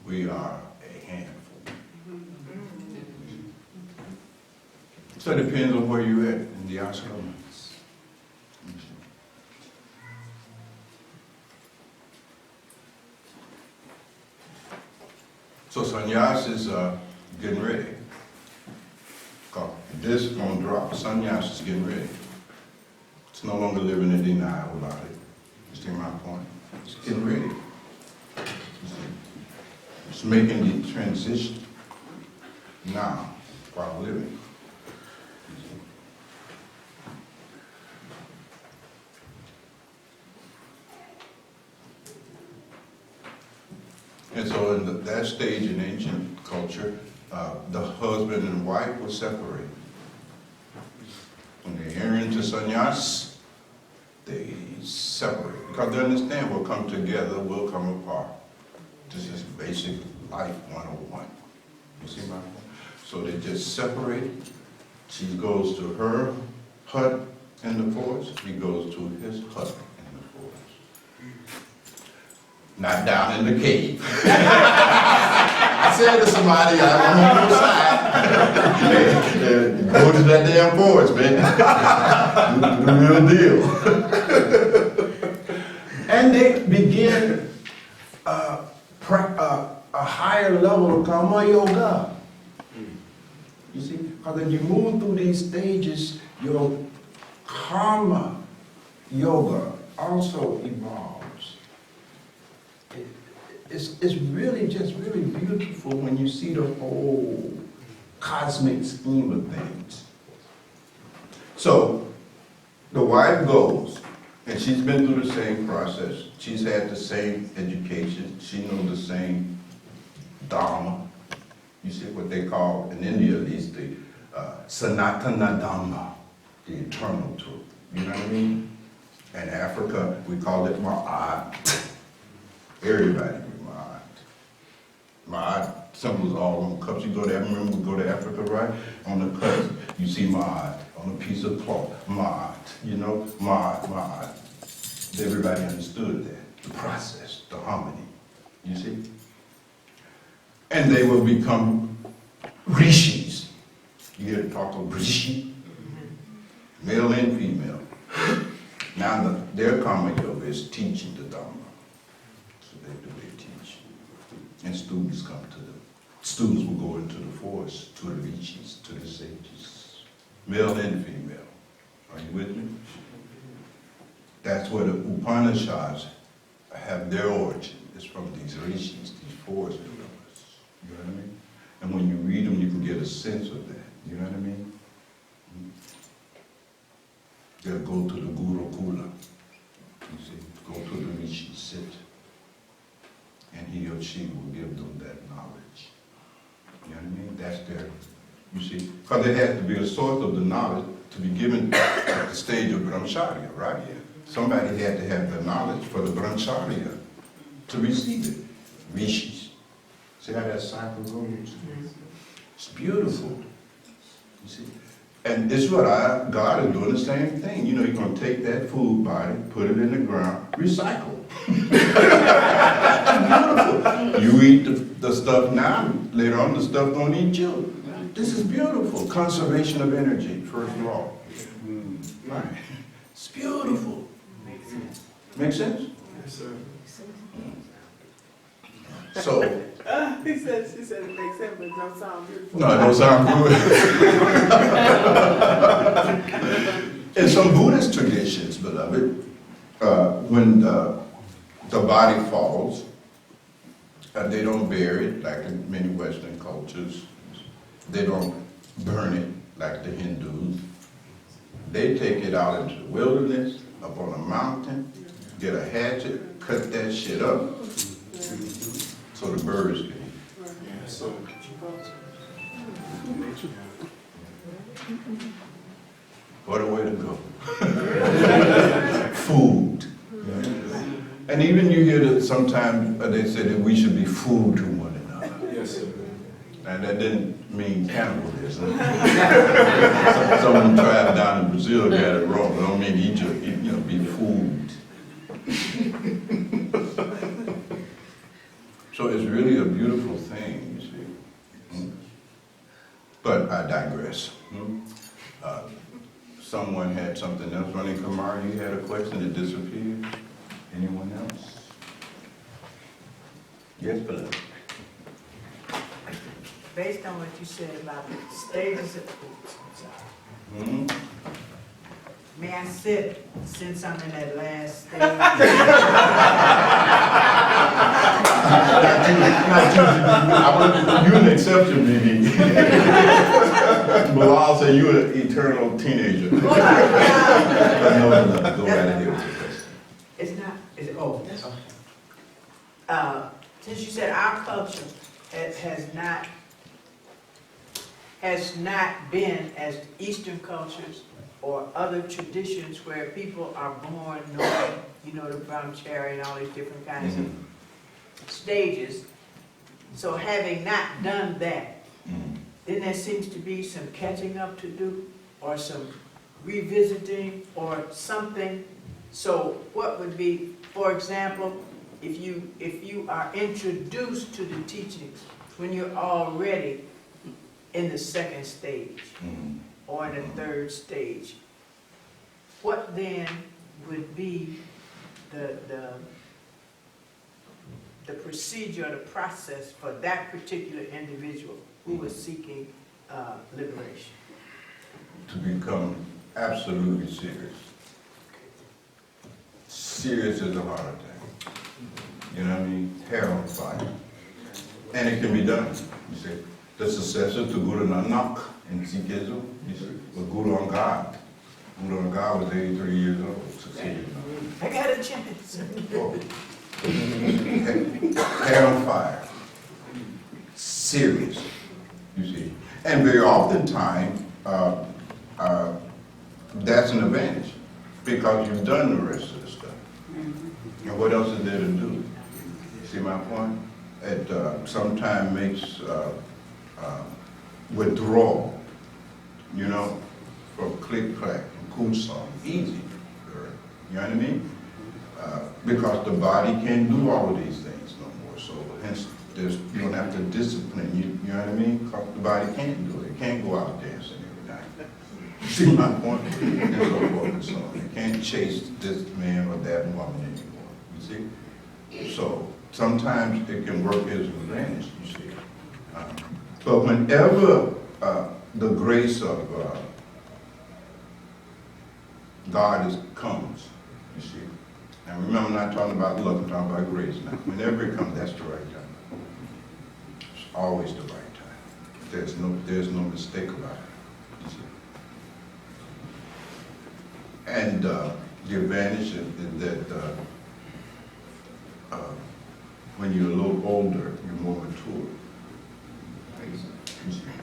We are a handful. So it depends on where you're at in the ashram. So sannyas is getting ready. This is going to drop. Sannyas is getting ready. It's no longer living in denial about it. You see my point? It's getting ready. It's making the transition now while living. And so in that stage in ancient culture, the husband and wife were separated. When they enter into sannyas, they separate. Because they understand we'll come together, we'll come apart. This is basic life 101. You see my point? So they just separate. She goes to her hut in the forest, he goes to his hut in the forest. Not down in the cave. I said to somebody, I'm on your side. Go to that damn forest, man. Do the real deal. And they begin a higher level of karma yoga. You see, because as you move through these stages, your karma yoga also evolves. It's really just really beautiful when you see the whole cosmic scheme of things. So the wife goes, and she's been through the same process. She's had the same education. She knows the same dharma. You see what they call, in India at least, the Sanatana Dhamma, the eternal truth. You know what I mean? In Africa, we call it Ma'at. Everybody do Ma'at. Ma'at symbols all on cups. You go there, remember we go to Africa, right? On the cups, you see Ma'at. On a piece of cloth, Ma'at. You know, Ma'at. Everybody understood that. The process, the harmony. You see? And they will become rishis. You hear the talk of rishi? Male and female. Now their karma yoga is teaching the Dhamma. So they do their teaching. And students come to them. Students will go into the forest, to the rishis, to the sages. Male and female. Are you with me? That's where the Upanishads have their origin. It's from these rishis, these forest dwellers. You know what I mean? And when you read them, you can get a sense of that. You know what I mean? They'll go to the Gurukula. You see, go to the rishi, sit. And he or she will give them that knowledge. You know what I mean? That's their, you see, because there has to be a source of the knowledge to be given at the stage of brahmacharya, right? Somebody had to have the knowledge for the brahmacharya to receive it. Rishis. See how that cycle goes? It's beautiful. You see? And it's what God is doing the same thing. You know, you're going to take that food body, put it in the ground, recycle. Beautiful. You eat the stuff now, later on the stuff going to eat you. This is beautiful. Conservation of energy, first law. Right. It's beautiful. Make sense? Yes, sir. So, She said it makes sense, but it don't sound beautiful. no, it don't sound good. In some Buddhist traditions, beloved, when the body falls, they don't bury it like in many Western cultures. They don't burn it like the Hindus. They take it out into the wilderness, up on a mountain, get a hatchet, cut that shit up, so the birds can eat. So, What a way to go. Food. And even you hear that sometimes they say that we should be food to one another. Yes, sir. And that didn't mean cannibalism. Some tribe down in Brazil got it wrong. It don't mean eat be food. So it's really a beautiful thing, you see. But I digress. Someone had something else running. Kamar, you had a question that disappeared. Anyone else? Yes, beloved. Based on what you said about the stages of may I sit since I'm in that last stage? You're an exception, maybe. Bilal said you're an eternal teenager. No, go right ahead with your question. It's not, since you said our culture has not been as Eastern cultures or other traditions where people are born knowing, the brahmachari and all these different kinds of stages. So having not done that, then there seems to be some catching up to do or some revisiting or something. So what would be, for example, if you are introduced to the teachings when you're already in the second stage or in the third stage, what then would be the procedure or the process for that particular individual who was seeking liberation? To become absolutely serious. Serious is a hard thing. You know what I mean? Hair on fire. And it can be done, you see. The successor to Guru Nanak in Sikhism, you see, was Guru Angad. Guru Angad was 83 years old, succeeded. I got a chance. Hair on fire. Serious, you see. And very oftentimes, that's an advantage because you've done the rest of the stuff. And what else is there to do? See my point? It sometimes makes withdrawal, from click-clack and cool-song easy. You know what I mean? Because the body can't do all of these things no more. So hence, you don't have to discipline. You know what I mean? Because the body can't do it. It can't go out dancing every night. See my point? And so forth and so on. You can't chase this man or that woman anymore. You see? So sometimes it can work as an advantage, you see. But whenever the grace of God comes, you see. And remember, I'm not talking about love, I'm talking about grace now. Whenever it comes, that's the right time. It's always the right time. There's no mistake about it, you see. And the advantage is that when you're a little older, you're more mature.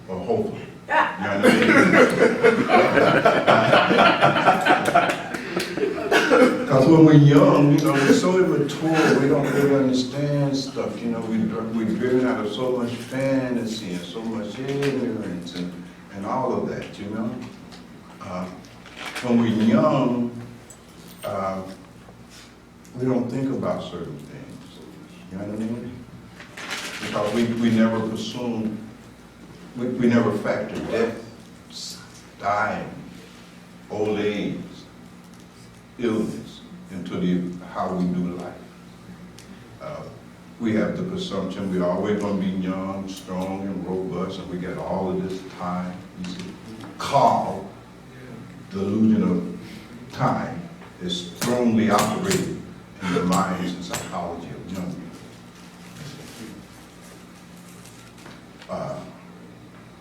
Or hopefully. You know what I mean? Because when we're young, we're so immature, we don't really understand stuff. We're driven out of so much fantasy and so much ignorance and all of that, When we're young, we don't think about certain things. You know what I mean? Because we never presume, we never factor death, dying, old age, illness into how we do life. We have the presumption we're always going to be young, strong, and robust, and we got all of this time. You see, Carl, the illusion of time, is strongly operated in the minds and psychology of young people.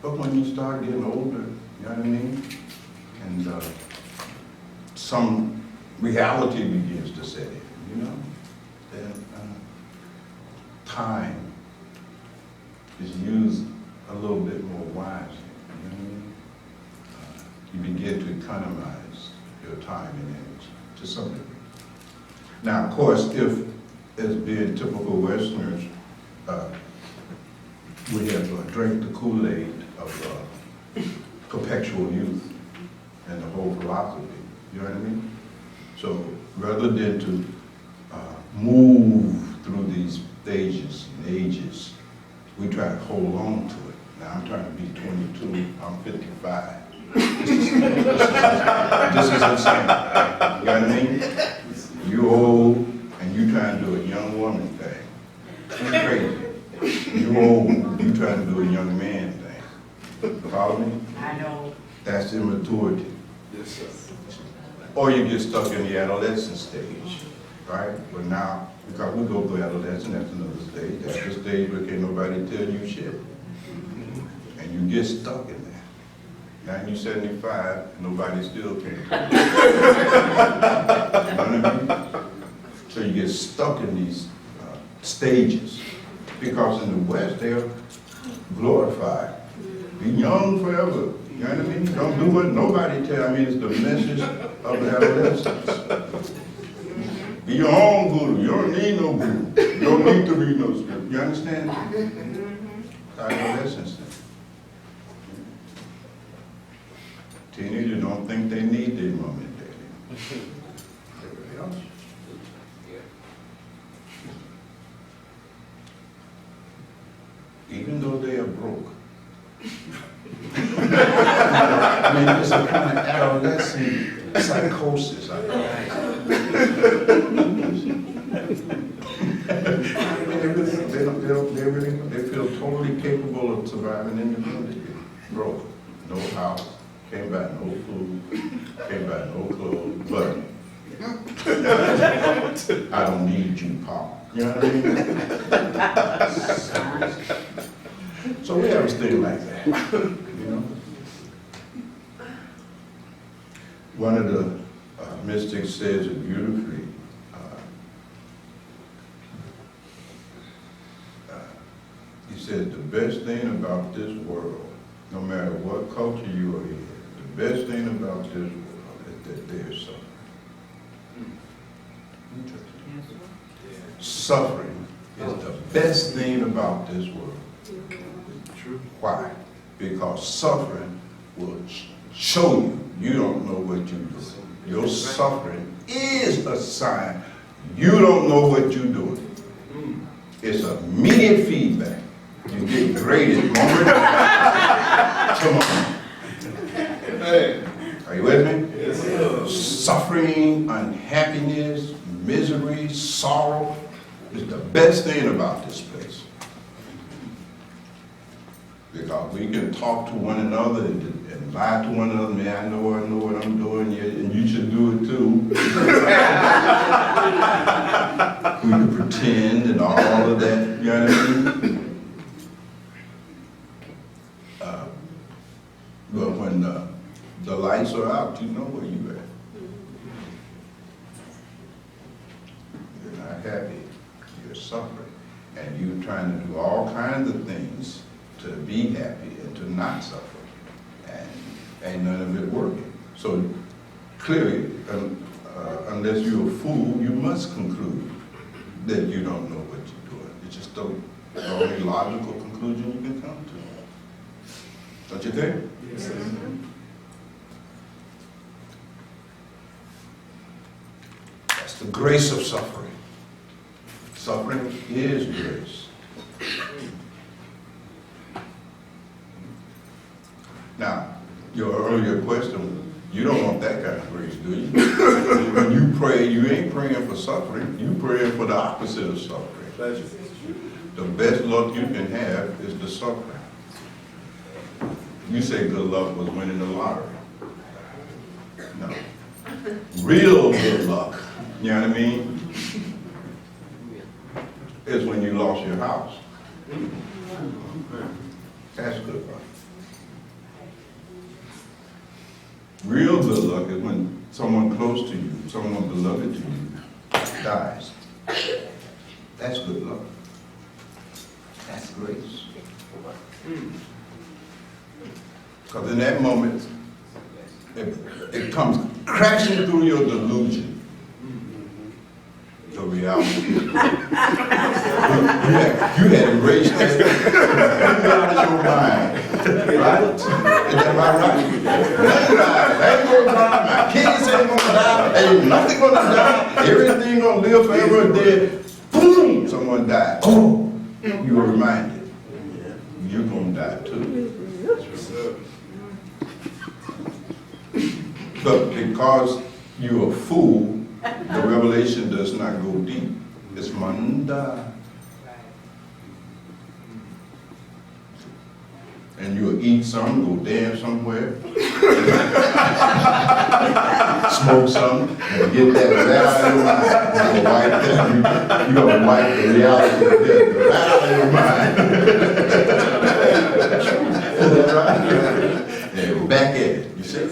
But when you start getting older, you know what I mean? And some reality begins to set in, then time is used a little bit more wisely, begin to economize your time and energy to some degree. Now, of course, if, as being typical Westerners, we have drank the Kool-Aid of perpetual youth and the whole philosophy, you know what I mean? So rather than to move through these stages and ages, we try to hold on to it. Now I'm trying to be 22, I'm 55. This is insane, you know what I mean? You old and you trying to do a young woman thing. It's crazy. You old, you trying to do a young man thing. Follow me? I know. That's immaturity. Yes, sir. Or you get stuck in the adolescent stage, right? But now, because we go through adolescence, that's another stage. That's the stage where can't nobody tell you shit. And you get stuck in there. Now you're 75, nobody still can tell you. You know what I mean? So you get stuck in these stages. Because in the West, they're glorified. Be young forever. You know what I mean? Don't do what nobody tell. I mean, it's the message of the adolescence. Be your own guru. You don't need no guru. You don't need to read no script. You understand? Adolescence. Teenagers don't think they need their mom and daddy. Everybody else. Even though they are broke. I mean, it's a kind of adolescent psychosis. I mean, they feel totally capable of surviving independently. Broke, no house, can't buy no food, can't buy no clothes, but I don't need you, Pop. You know what I mean? So we have a thing like that, you know? One of the mystics says it beautifully. He said, the best thing about this world, no matter what culture you are in, the best thing about this world is that there is suffering. Suffering is the best thing about this world. True. Why? Because suffering will show you don't know what you're doing. Your suffering is a sign you don't know what you're doing. It's immediate feedback. You get graded moment to moment. Hey. Are you with me? Yes, sir. Suffering, unhappiness, misery, sorrow is the best thing about this place. Because we can talk to one another and lie to one another. Man, I know what I'm doing, and you should do it too. We can pretend and all of that, you know what I mean? But when the lights are out, you know where you at. You're not happy, you're suffering, and you're trying to do all kinds of things to be happy and to not suffer, and ain't none of it working. So clearly, unless you're a fool, you must conclude that you don't know what you're doing. It's just the only logical conclusion you can come to. Don't you think? Yes, sir. That's the grace of suffering. Suffering is grace. Now, your earlier question, you don't want that kind of grace, do you? When you pray, you ain't praying for suffering, you praying for the opposite of suffering. Pleasure. The best luck you can have is the suffering. You say good luck was winning the lottery. No. Real good luck, you know what I mean, is when you lost your house. That's good luck. Real good luck is when someone close to you, someone beloved to you, dies. That's good luck. That's grace. Because in that moment, it comes crashing through your delusion. The reality. you had erased that out of your mind. Right? Is that about right? Nothing dies. I ain't gonna die. My kids ain't gonna die. Ain't nothing gonna die. Everything gonna live forever and then boom, someone died. Boom. You were reminded. You're gonna die too. But because you're a fool, the revelation does not go deep. It's manda. And you'll eat some, go dance somewhere, smoke some, and get that right out of your mind. You're gonna wipe the reality of death right out of your mind. Is that right? Yeah, back at it, you see?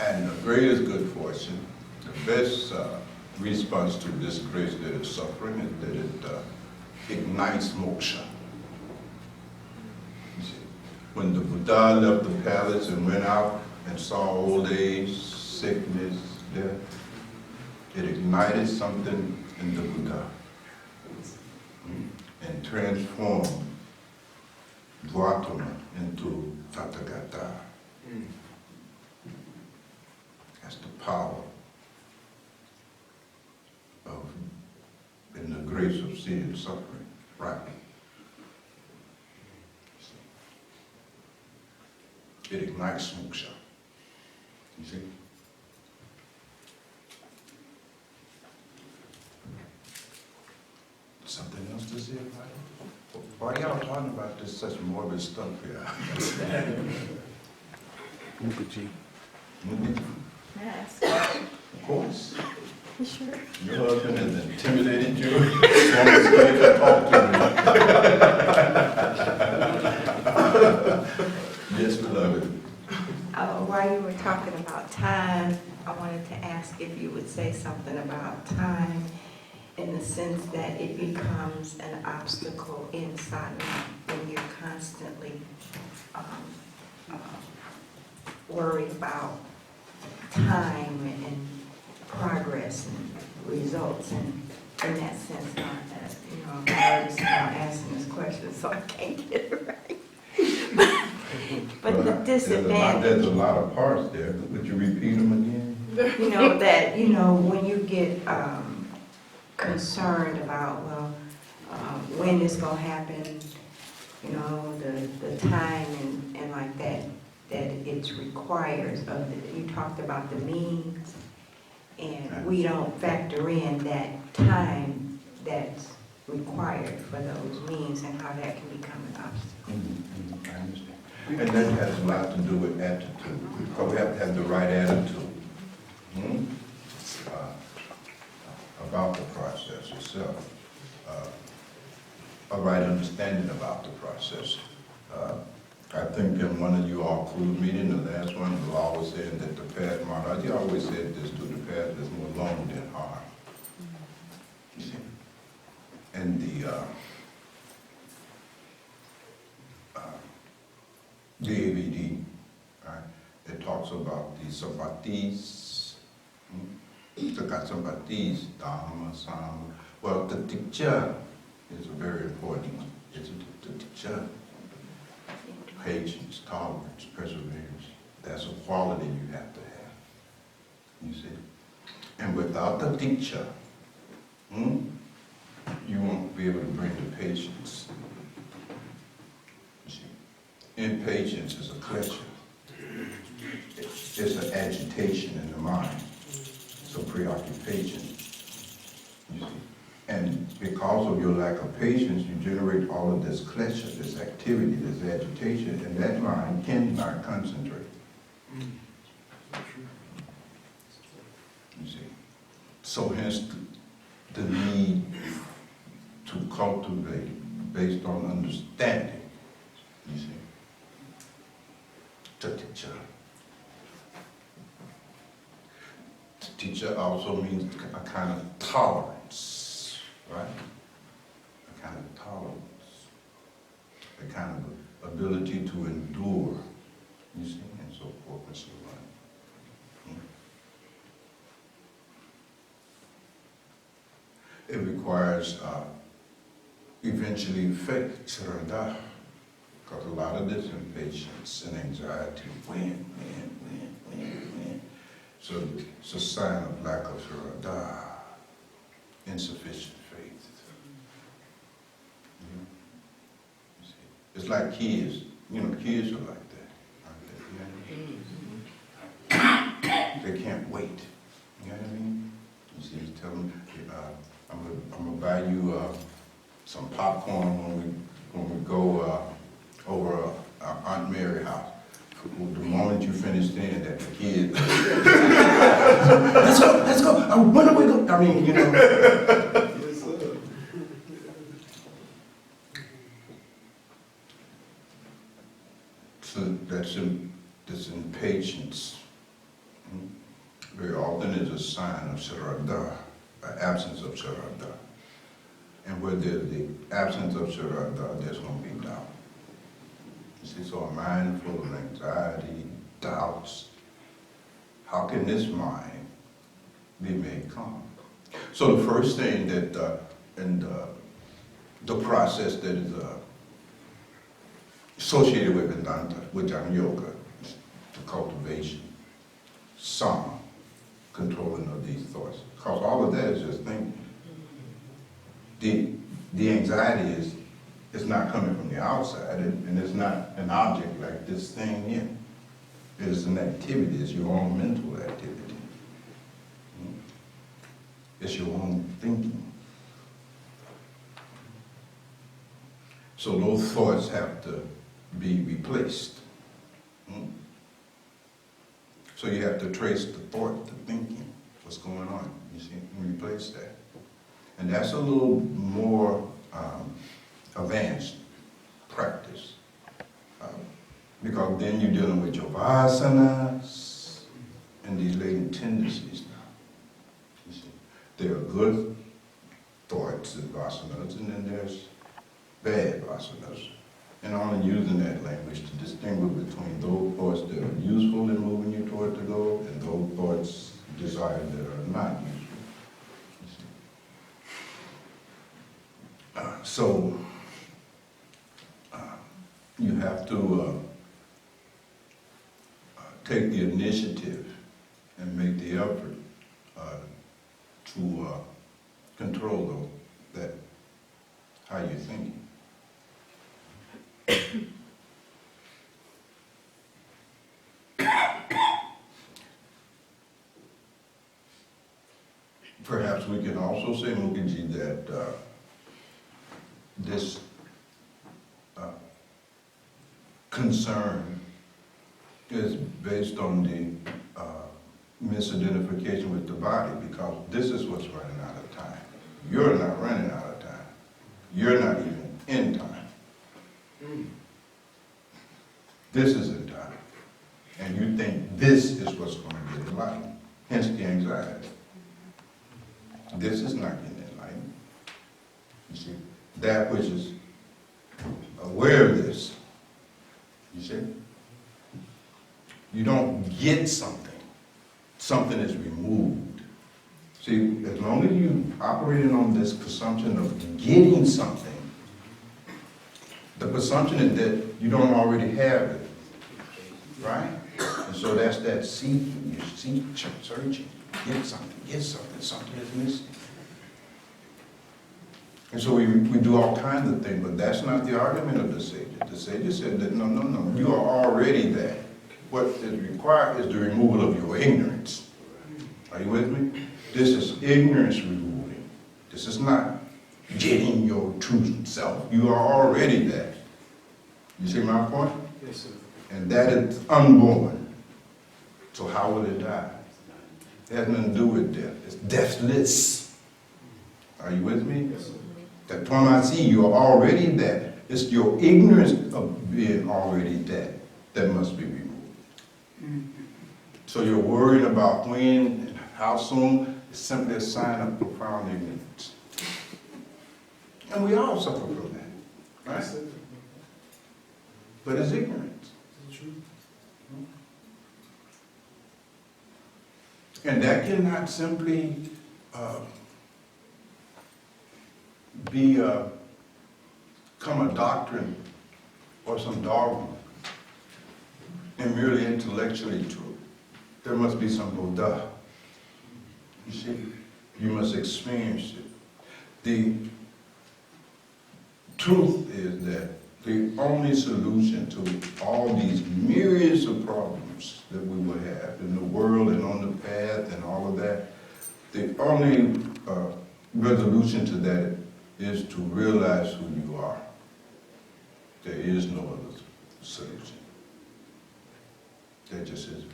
And the greatest good fortune, the best response to this grace that is suffering is that it ignites moksha. You see, when the Buddha left the palace and went out and saw old age, sickness, death, it ignited something in the Buddha and transformed Dvatama into Tathagata. That's the power of, in the grace of seeing suffering, right? It ignites moksha. You see? Something else to say about it? Why y'all talking about this such morbid stuff here? Mukachi. Yes. Of course. Sure. Your husband has intimidated you. Woman's scared to talk to me. Yes, beloved. While you were talking about time, I wanted to ask if you would say something about time in the sense that it becomes an obstacle inside when you're constantly worried about time and progress and results, and in that sense, not that, I'm nervous about asking this question, so I can't get it right. but the disadvantage. There's a lot of parts there. Would you repeat them again? That, when you get concerned about, when it's going to happen, the time and like that it's requires of you talked about the means, and we don't factor in that time that's required for those means and how that can become an obstacle. I understand. And that has a lot to do with attitude. Because we have to have the right attitude about the process itself. A right understanding about the process. I think in one of you all cruise meeting, the last one, was always saying that the path marked. He always said this to the path is more long than hard. You see? And the AVD, right? It talks about the sampatis, the sampatis, dhamma, sama. Well, the tikkha is a very important one. It's the tikkha. Patience, tolerance, perseverance. That's a quality you have to have. You see? And without the tikkha, you won't be able to bring the patience. You see? Impatience is a klesha. It's an agitation in the mind. It's a preoccupation. You see? And because of your lack of patience, you generate all of this klesha, this activity, this agitation, and that mind cannot concentrate. You see? So hence the need to cultivate based on understanding, you see. Teacher. Teacher also means a kind of tolerance, right? the kind of ability to endure, you see, and so forth and so on. It requires eventually faith, Shabd, because a lot of this impatience and anxiety, when. So it's a sign of lack of Shabd, insufficient faith. You see, it's like kids, kids are like that, aren't they? They can't wait, you know what I mean? You see, you tell them, I'm gonna buy you some popcorn when we go over Aunt Mary's house. The moment you finish saying that, the kid, let's go. When are we going? I mean, Yes, sir. So this impatience very often is a sign of Shabd, an absence of Shabd. And where there's the absence of Shabd, there's going to be doubt. You see, so a mind full of anxiety, doubts, how can this mind be made calm? So the first thing that in the process that is associated with Vedanta, with Bhajan yoga, the cultivation, some controlling of these thoughts. Because all of that is just thinking. The anxiety is not coming from the outside, and it's not an object like this thing here. It is an activity, it's your own mental activity. It's your own thinking. So those thoughts have to be replaced. So you have to trace the thought, the thinking, what's going on, you see, and replace that. And that's a little more advanced practice. Because then you're dealing with your vasanas and these latent tendencies now. You see, there are good thoughts and vasanas, and then there's bad vasanas. And I'm only using that language to distinguish between those thoughts that are useful in moving you toward the goal and those thoughts desired that are not useful. So you have to take the initiative and make the effort to control that, how you're thinking. Perhaps we can also say, Mukherjee, that this concern is based on the misidentification with the body, because this is what's running out of time. You're not running out of time. You're not even in time. This is in time. And you think this is what's going to get enlightened. Hence the anxiety. This is not getting enlightened. You see, that which is aware of this, you see, you don't get something. Something is removed. See, as long as you operating on this presumption of getting something, the presumption is that you don't already have it, right? And so that's that seeking. You seek, searching, get something, something is missing. And so we do all kinds of things, but that's not the argument of the sages. The sages said that no, you are already that. What is required is the removal of your ignorance. Are you with me? This is ignorance removing. This is not getting your true self. You are already that. You see my point? Yes, sir. And that is unborn. So how will it die? It has nothing to do with death. It's deathless. Are you with me? Yes, sir. That Twamasi, you are already that. It's your ignorance of being already that must be removed. So you're worried about when and how soon. It's simply a sign of profound ignorance. And we all suffer from that, right? but it's ignorance. And that cannot simply become a doctrine or some dogma and merely intellectually true. There must be some Buddha. You see, you must experience it. The truth is that the only solution to all these myriads of problems that we will have in the world and on the path and all of that, the only resolution to that is to realize who you are. There is no other solution. There just isn't.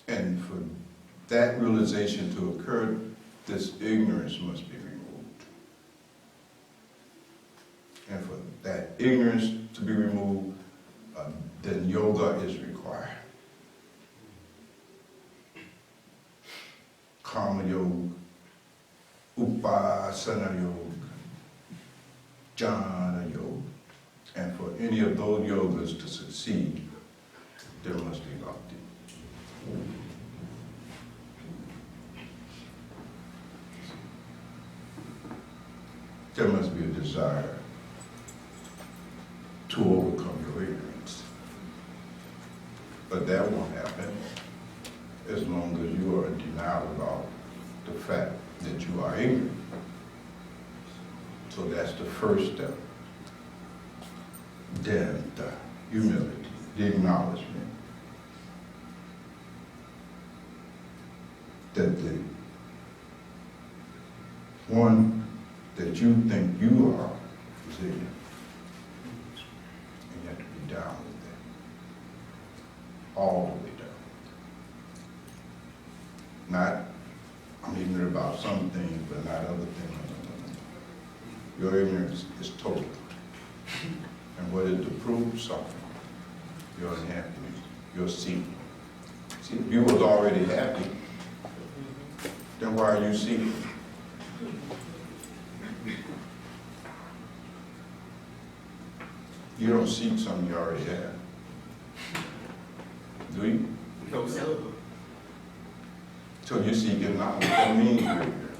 And for that realization to occur, this ignorance must be removed. And for that ignorance to be removed, then yoga is required. Karma yoga, upasana yoga, jhana yoga. And for any of those yogas to succeed, there must be bhakti. There must be a desire to overcome your ignorance. But that won't happen as long as you are in denial about the fact that you are ignorant. So that's the first step. Then the humility, the acknowledgement that the one that you think you are is ignorant. And you have to be down with that. All the way down. Not, I'm ignorant about some things, but not other things. No. Your ignorance is total. And what is the proof? Suffering. Your unhappiness. Your seeking. See, if you was already happy, then why are you seeking? You don't seek something you already have. Do you? No, sir. So you're seeking knowledge. That means you're here.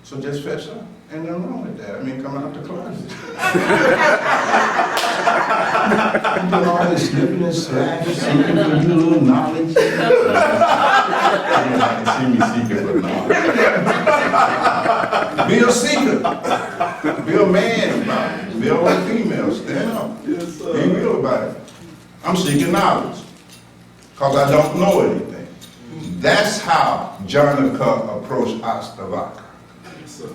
So just fess up. Ain't nothing wrong with that. I mean, come out the closet. You do all this slipping and slashing, seeking for you little knowledge. You can see me seeking for knowledge. Be a seeker. Be a man about it. Be a female. Stand up. Yes, sir. Be real about it. I'm seeking knowledge because I don't know anything. That's how Janaka approached Astavaka. Yes, sir.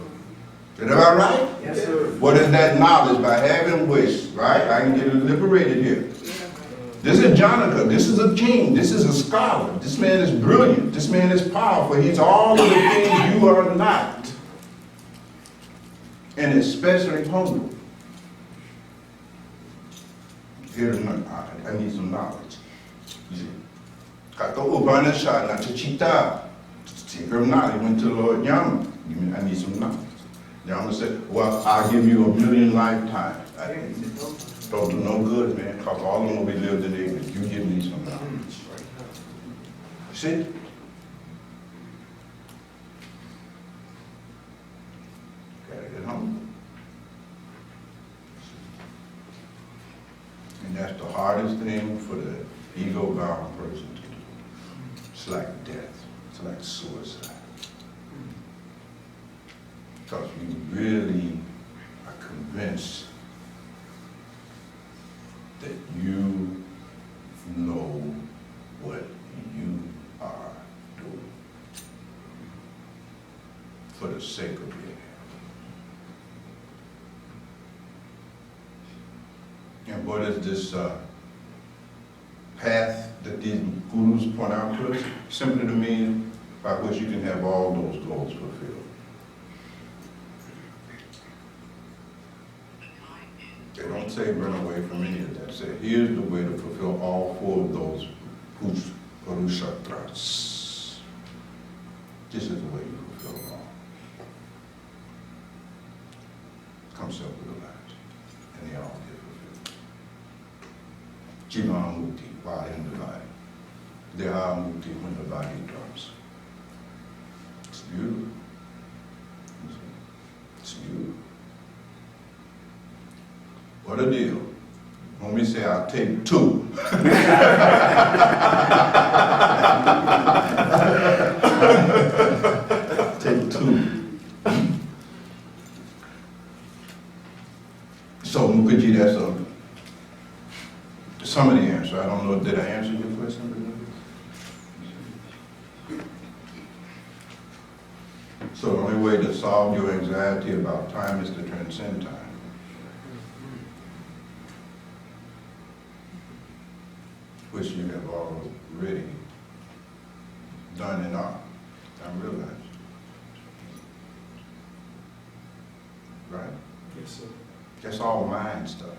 Is that about right? Yes, sir. What is that knowledge? By having wish, right? I can get liberated here. This is Janaka. This is a king. This is a scholar. This man is brilliant. This man is powerful. He's all of the things you are not. And especially hungry. Here, I need some knowledge. You see? Kato Upanishad, not to Chita. Seeker of knowledge. Went to the Lord Yama. I need some knowledge. Yama said, well, I'll give you 1,000,000 lifetimes. Don't do no good, man, because all of them will be lived in ignorance. You give me some knowledge. See? Gotta get home. And that's the hardest thing for the ego-bound person to do. It's like death. It's like suicide. Because you really are convinced that you know what you are doing for the sake of being happy. And what is this path that these gurus point out to us? Simply to mean by which you can have all those goals fulfilled. They don't say run away from any of that. They say here's the way to fulfill all 4 of those Purusharthas. This is the way you fulfill. go wrong. Come self-realized, and they all get fulfilled. Jivan Mukti, body undivided. Deha Mukti, when the body drops. It's beautiful. It's beautiful. What a deal. When we say, I'll take two. Take two. So, Mukherjee, that's some of the answer. I don't know, did I answer your question? So the only way to solve your anxiety about time is to transcend time. Which you have already done and are. I realize. Right? Yes, sir. That's all mind stuff.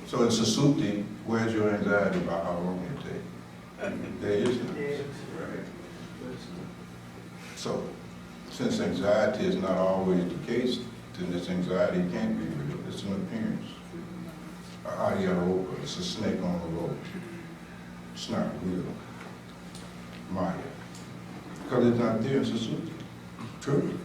So in Susuti, where's your anxiety about how long it takes? There is none. Right. So, since anxiety is not always the case, then this anxiety can't be real. It's an appearance. Adiaropa, it's a snake on the rope. It's not real. Maya. Because it's not there in Susuti. True.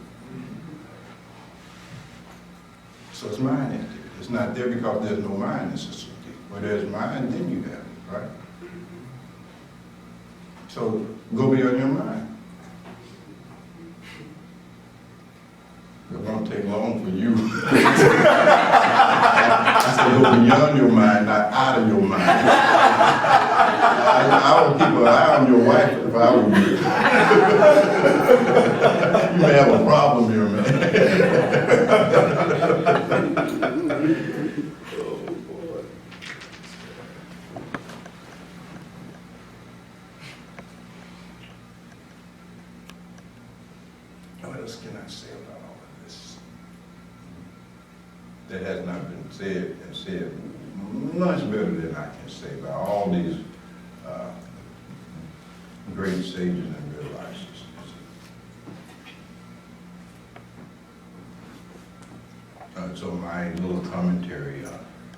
So it's mind in there. It's not there because there's no mind in Susuti. Where there's mind, then you have it, right? So go beyond your mind. It won't take long for you. I said go beyond your mind, not out of your mind. I would keep an eye on your wife if I were you. You may have a problem here, man. Oh, boy. What else can I say about all of this that has not been said and said much better than I can say about all these great sages and realizers? So my little commentary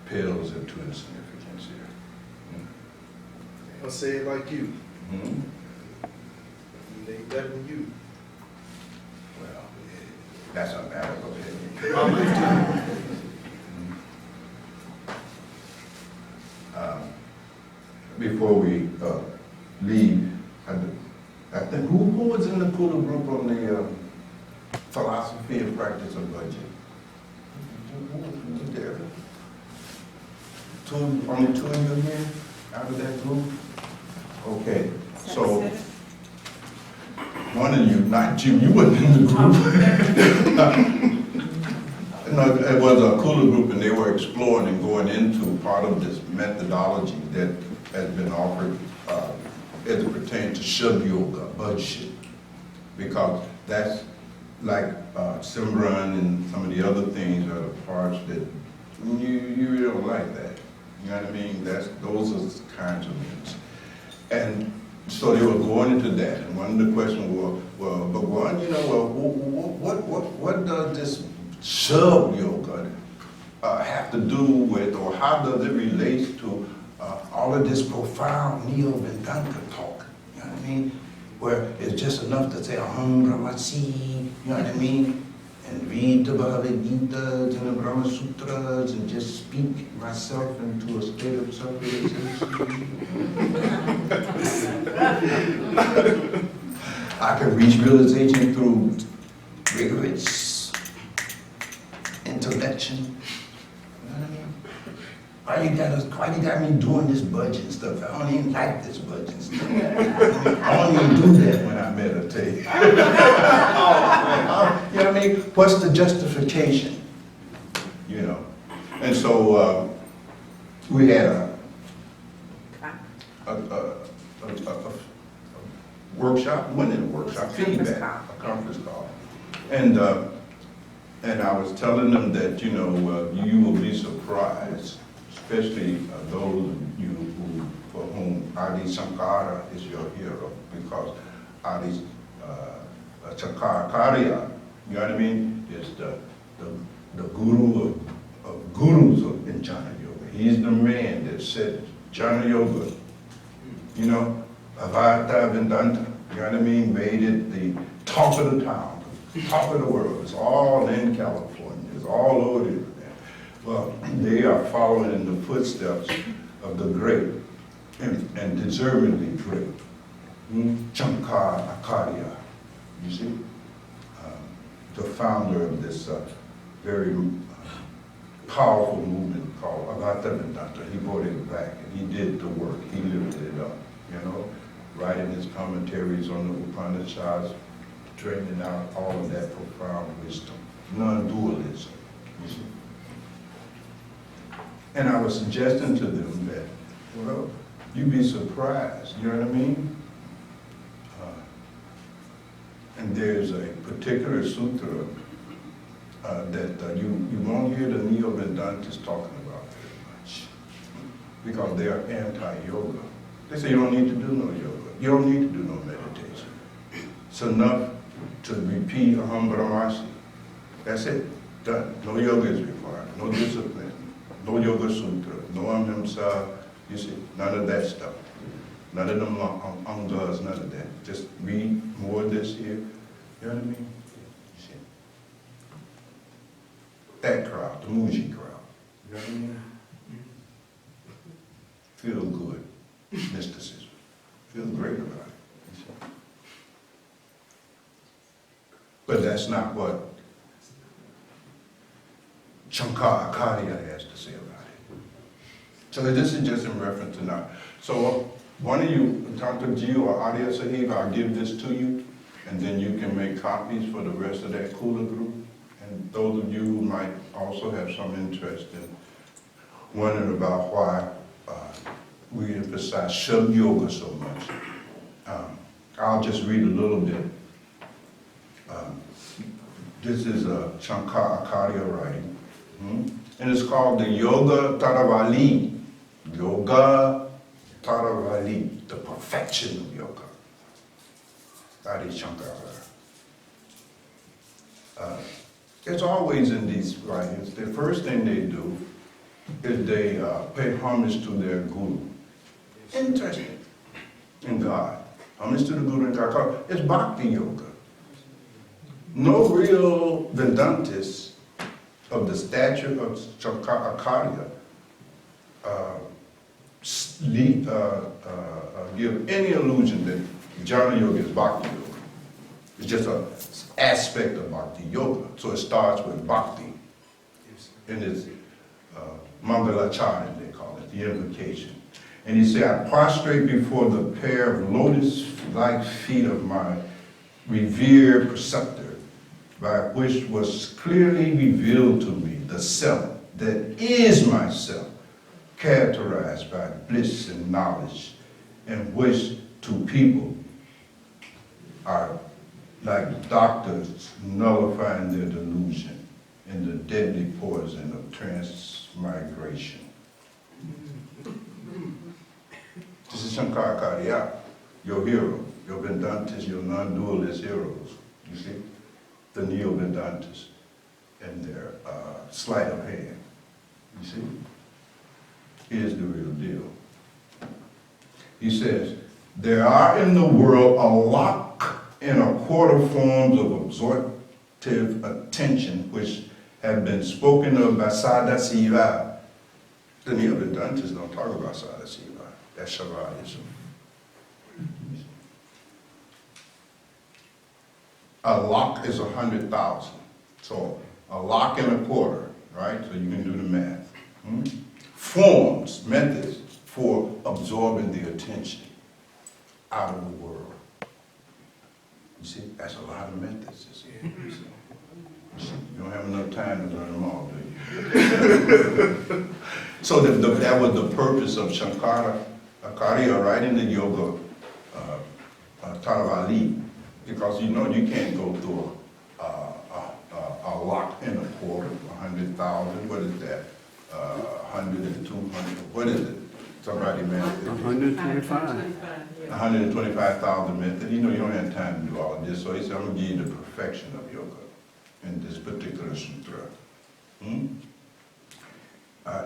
pales into insignificance here. I'll say it like you. Hmm? They better than you. Well, that's a matter of opinion. Before we leave, I think who was in the Kula group on the philosophy and practice of budget? Who was there? Only two of you here out of that group? Okay, so one of you, not you, you wasn't in the group. No, it was a Kula group and they were exploring and going into part of this methodology that has been offered as it pertains to Shabd yoga, budget, because that's like Simran and some of the other things are the parts that you really don't like that. You know what I mean? Those are the kinds of things. And so they were going into that, and one of the questions was, well, Bhagwan, you know, what does this Shabd yoga have to do with, or how does it relate to all of this profound neo-Vedanta talk? You know what I mean? Where it's just enough to say Aham Brahmasmi, you know what I mean? And read the Bhagavad Gita and the Brahma Sutras and just speak myself into a state of self-realization. I can reach realization through rigorous intellection. You know what I mean? Why you got me doing this budget stuff? I don't even like this budget stuff. I don't even do that when I meditate. You know what I mean? What's the justification? You know? And so we had a workshop, one in a workshop, feedback, a conference call. And I was telling them that, you know, you will be surprised, especially those of you for whom Adi Sankara is your hero, because Adi Chankaracharya, you know what I mean, is the guru of gurus in Jnana Yoga. He's the man that said Jnana Yoga, you know, Vedanta, Vedanta, you know what I mean, made it the talk of the town, the talk of the world. It's all in California, it's all over there. Well, they are following in the footsteps of the great and deservedly great, Chankaracharya, you see, the founder of this very powerful movement called Bhakti Vedanta. He brought it back and he did the work, he lifted it up, you know, writing his commentaries on the Upanishads, straightening out all of that profound wisdom, non-dualism, you see. And I was suggesting to them that, well, you'd be surprised, you know what I mean? And there's a particular sutra that you won't hear the Neo-Vedantists talking about very much, because they are anti-yoga. They say you don't need to do no yoga. You don't need to do no meditation. It's enough to repeat Aham Brahmasmi. That's it, done. No yoga is required, no discipline, no yoga sutra, no ahimsa, you see, none of that stuff. None of them angas, none of that. Just read more of this here. You know what I mean? You see? That crowd, the Muji crowd. You know what I mean? Feel good. Mysticism. Feel great about it. You see? But that's not what Chankaracharya has to say about it. So this is just in reference to now. So one of you, Dr. G or Arya Sahib, I'll give this to you, and then you can make copies for the rest of that Kula group. And those of you who might also have some interest in wondering about why we emphasize Shabd Yoga so much, I'll just read a little bit. This is a Chankaracharya writing, and it's called the Yoga Taravali. Yoga Taravali, the perfection of yoga. That is Chankaracharya. It's always in these writings, the first thing they do is they pay homage to their guru. Interesting. In God. Homage to the guru and God. It's Bhakti Yoga. No real Vedantists of the stature of Chankaracharya give any illusion that Jnana Yoga is Bhakti Yoga. It's just an aspect of Bhakti Yoga. So it starts with Bhakti. And it's Mangalacharya, they call it, the invocation. And he said, I prostrate before the pair of lotus-like feet of my revered preceptor, by which was clearly revealed to me the self that is myself, characterized by bliss and knowledge, and which to people are like doctors nullifying their delusion in the deadly poison of transmigration. This is Chankaracharya, your hero, your Vedantists, your non-dualist heroes, you see? The Neo-Vedantists and their sleight of hand, you see? Here's the real deal. He says, there are in the world a lakh and a quarter forms of absorptive attention which have been spoken of by Sada Siva. The Neo-Vedantists don't talk about Sada Siva. That's Shabdism. A lakh is 100,000. So a lakh and a quarter, right? So you can do the math. Forms, methods for absorbing the attention out of the world. You see, that's a lot of methods. You don't have enough time to learn them all, do you? So that was the purpose of Chankaracharya writing the Yoga Taravali, because you know you can't go through a lakh and a quarter, 100,000. What is that? 100 and 200. What is it? Somebody method. 125. 125,000 method. You know, you don't have time to do all of this. So he said, I'm going to give you the perfection of yoga in this particular sutra. And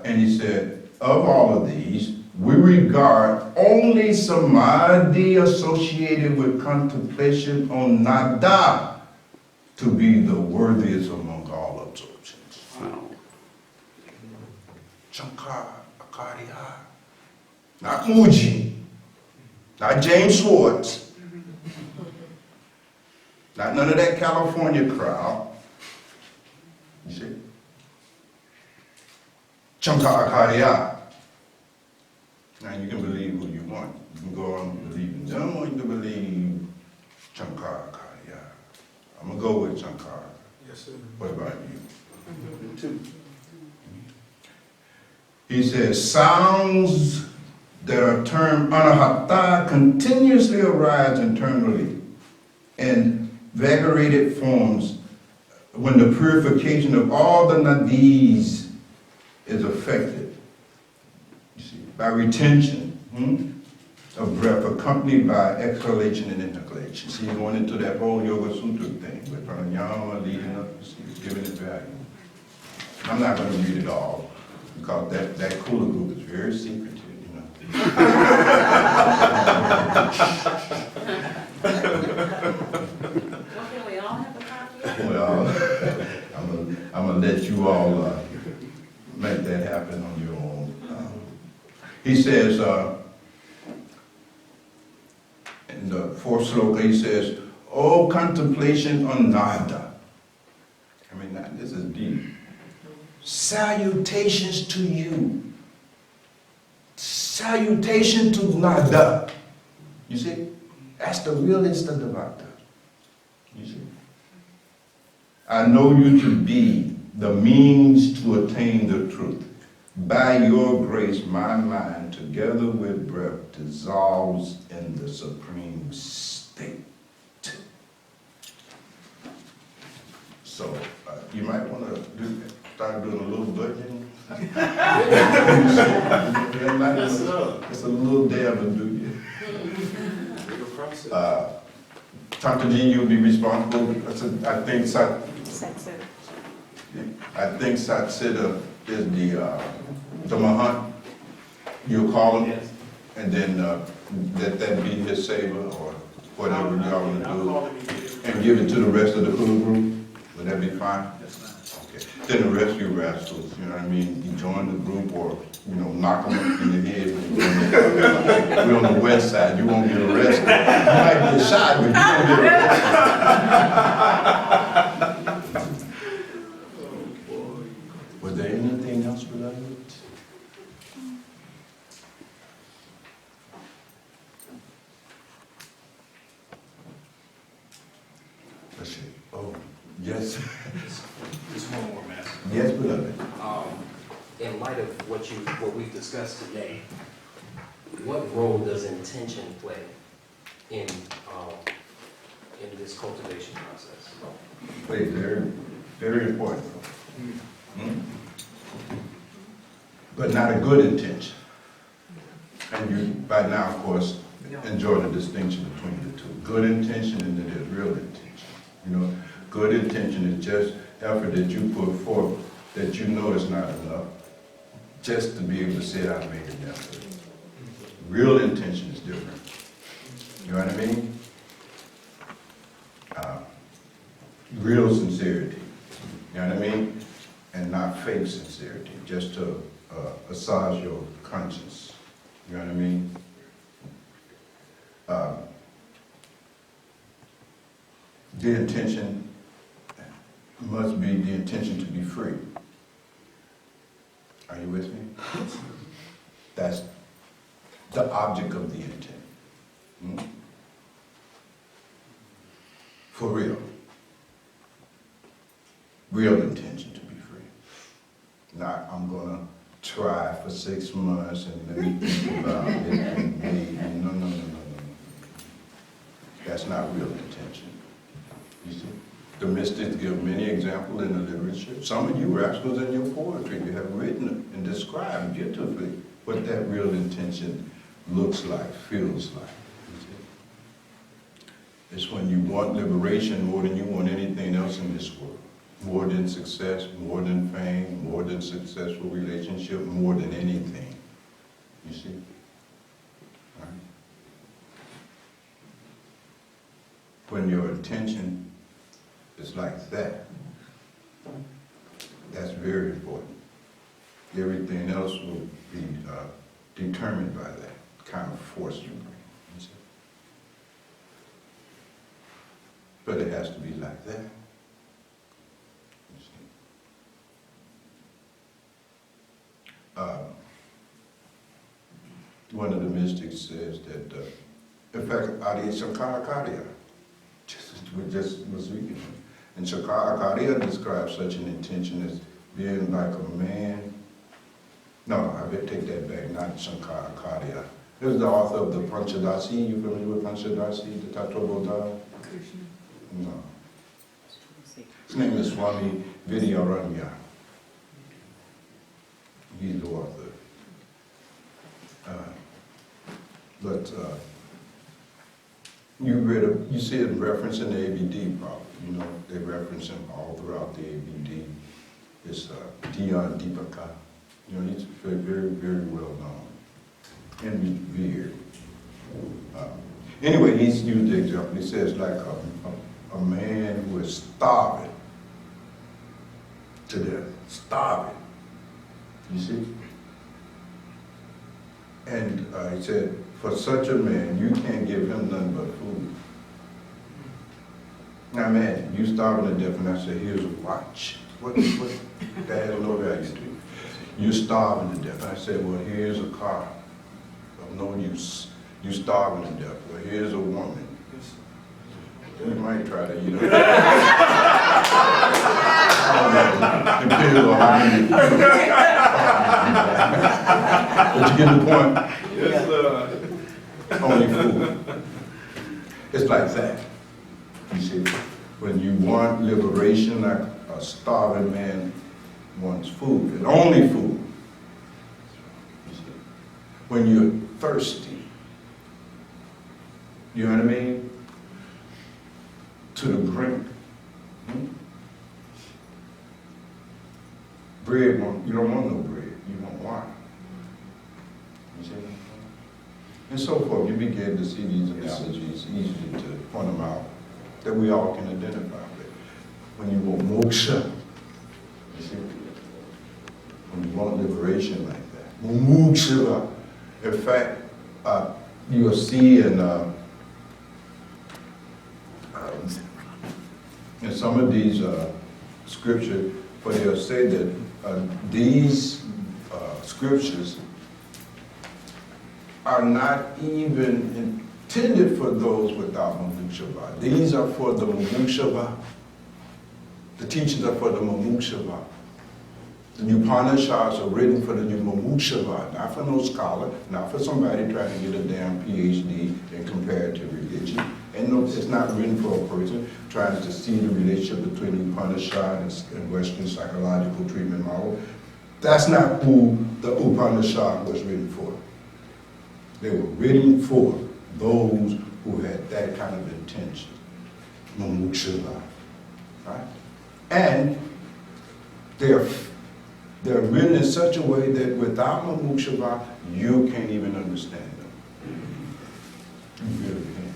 he said, of all of these, we regard only samadhi associated with contemplation on nada to be the worthiest among all absorptions. Wow. Shankar, Akarya, not Muji, not James Schwartz, not none of that California crowd. You see? Shankar, Akarya. Now you can believe who you want. You can go on and believe in them, or you can believe Shankar, Akarya. I'm gonna go with Shankar. Yes, sir. What about you? He says, sounds that are termed anahata continuously arise internally in variegated forms when the purification of all the nadis is affected. You see, by retention of breath accompanied by exhalation and inhalation. See, going into that whole Yoga Sutra thing with pranayama leading up, you see, it's giving it value. I'm not going to read it all because that Kula group is very secretive, you know. Well, can we all have a copy? Well, I'm gonna let you all make that happen on your own. He says, in the fourth sloka, he says, "Oh, contemplation on nada." I mean, this is deep. Salutations to you. Salutation to nada. You see? That's the real instant of Bhakti. You see? I know you to be the means to attain the truth. By your grace, my mind, together with breath, dissolves in the supreme state. So, you might want to start doing a little budgeting. It's a little dab of do you. Tantaji, you'll be responsible. I think Satsida is the Mahant. You'll call him, Yes. and then let that be his saver or whatever y'all want to do, and give it to the rest of the crew group. Would that be fine? Okay. Then the rest of you rascals, you know what I mean? You join the group, or knock them in the head. We're on the west side. You won't get arrested. You might get shot, but you won't get arrested. Was there anything else, beloved? Let's see. Oh, yes. Just one more, Master. Yes, beloved. In light of what we've discussed today, what role does intention play in this cultivation process? Plays very, very important. But not a good intention. And you, by now, of course, enjoy the distinction between the two. Good intention and then there's real intention. Good intention is just effort that you put forth that you know is not enough, just to be able to say, I made an effort. Real intention is different. You know what I mean? Real sincerity. You know what I mean? And not fake sincerity, just to massage your conscience. You know what I mean? The intention must be the intention to be free. Are you with me? That's the object of the intent. For real. Real intention to be free. Not, I'm going to try for 6 months and let me think about it and maybe. No. That's not real intention. You see? The mystics give many examples in the literature. Some of you rascals in your poetry, you have written and described beautifully what that real intention looks like, feels like. It's when you want liberation more than you want anything else in this world. More than success, more than fame, more than successful relationship, more than anything. You see? Right? When your intention is like that, that's very important. Everything else will be determined by that kind of force you bring. You see? But it has to be like that. You see? One of the mystics says that, in fact, Adi Shankarakarya, we just was reading. And Shankarakarya describes such an intention as being like a man. No, I better take that back, not Shankarakarya. This is the author of the Panchadasi. You familiar with Panchadasi, the Tattva-Bodha? No. His name is Swami Vidyaranya. He's the author. You see it referenced in the ABD probably. You know, they reference him all throughout the ABD. It's Dion Deepaka. You know, he's very, very, very well known and revered. Anyway, he's used the example. He says like a man who is starving to death, starving. You see? And he said, for such a man, you can't give him nothing but food. Now imagine, you starving to death and I say, here's a watch. What that has no value to you. You're starving to death. And I said, well, here's a car of no use. You're starving to death. Well, here's a woman. You might try to, you know. Depends on how many. But you get the point? Yes, sir. Only food. It's like that. You see, when you want liberation, like a starving man wants food, and only food. You see, when you're thirsty, you know what I mean? To the brink. Bread, you don't want no bread, you want wine. You see? And so forth. You begin to see these analogies easily to point them out that we all can identify with. When you want moksha, you see? When you want liberation like that. Moksha. In fact, you'll see in some of these scriptures, where they'll say that these scriptures are not even intended for those without mumukshava. These are for the mumukshava. The teachings are for the mumukshava. The Upanishads are written for the mumukshava, not for no scholar, not for somebody trying to get a damn PhD in comparative religion. And no, it's not written for a person trying to see the relationship between Upanishad and Western psychological treatment model. That's not who the Upanishad was written for. They were written for those who had that kind of intention, mumukshava, right? And they're written in such a way that without mumukshava, you can't even understand them. You really can't.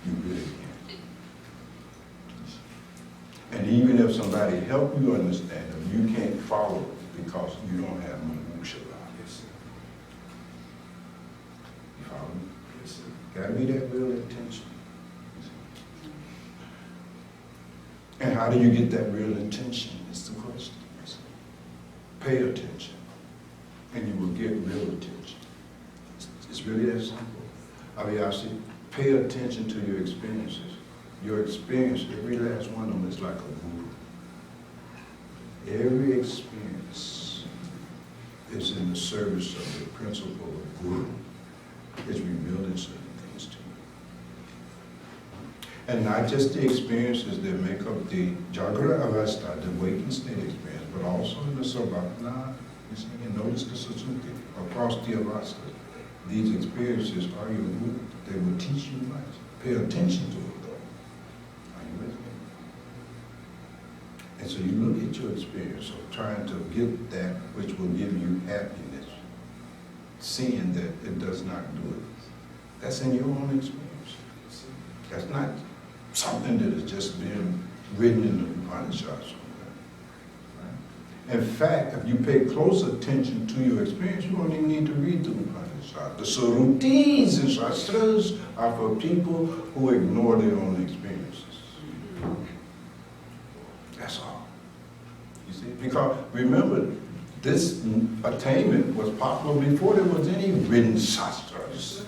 You really can't. And even if somebody helped you understand them, you can't follow it because you don't have mumukshava. You follow me? Gotta be that real intention. And how do you get that real intention? Is the question. Pay attention, and you will get real attention. It's really that simple. Abhiyasi, pay attention to your experiences. Your experience, every last one of them is like a guru. Every experience is in the service of the principle of guru. It's revealing certain things to you. And not just the experiences that make up the Jagrata Avastha, the waking state experience, but also in the Sabhana, you see, and notice the Suzuki, across the Avasthas. These experiences are your guru. They will teach you much. Pay attention to it, though. Are you with me? And so you look at your experience of trying to get that which will give you happiness, seeing that it does not do it. That's in your own experience. That's not something that is just being written in the Upanishads. In fact, if you pay close attention to your experience, you don't even need to read the Upanishads. The Surutis and Shastras are for people who ignore their own experiences. That's all. You see? Because remember, this attainment was possible before there was any written Shastras.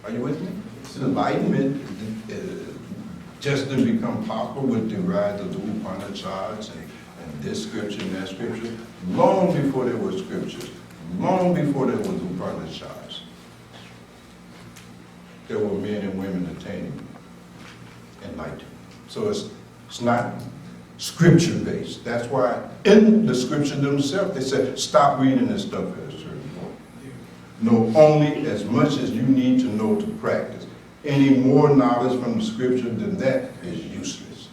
Are you with me? Enlightenment just didn't become possible with the rise of the Upanishads and this scripture and that scripture, long before there were scriptures, long before there was Upanishads. There were men and women attaining enlightenment. So it's not scripture-based. That's why in the scripture themselves, they said, stop reading this stuff at a certain point. Know only as much as you need to know to practice. Any more knowledge from the scripture than that is useless.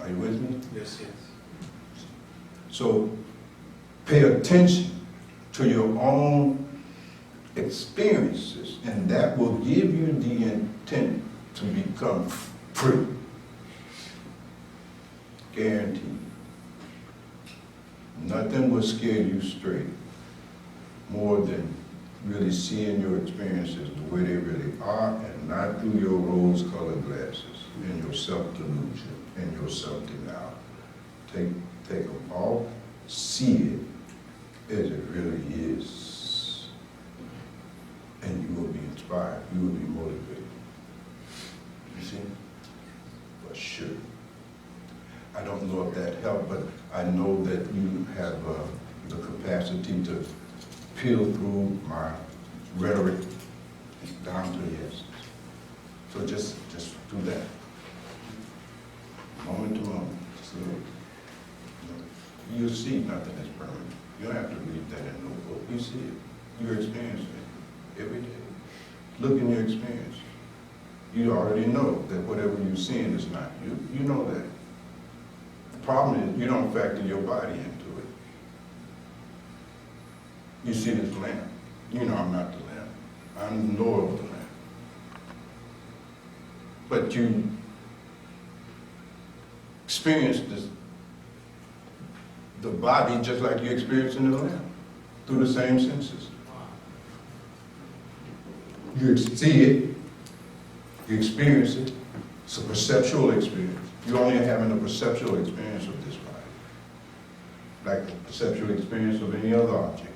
Are you with me? Yes, yes. So pay attention to your own experiences, and that will give you the intent to become free. Guaranteed. Nothing will scare you straight more than really seeing your experiences the way they really are, and not through your rose-colored glasses and your self-delusion and your self-denial. Take them off, see it as it really is, and you will be inspired, you will be motivated. You see? For sure. I don't know if that helped, but I know that you have the capacity to peel through my rhetoric down to the essence. So just do that. Moment to moment. Just look. You'll see nothing is permanent. You don't have to read that in no book. You see it. You're experiencing it every day. Look in your experience. You already know that whatever you're seeing is not you. You know that. The problem is you don't factor your body into it. You see this lamp. You know I'm not the lamp. I'm the Lord of the lamp. But you experience this, the body just like you experience in the lamp, through the same senses. You see it, you experience it, it's a perceptual experience. You're only having a perceptual experience of this body, like the perceptual experience of any other object.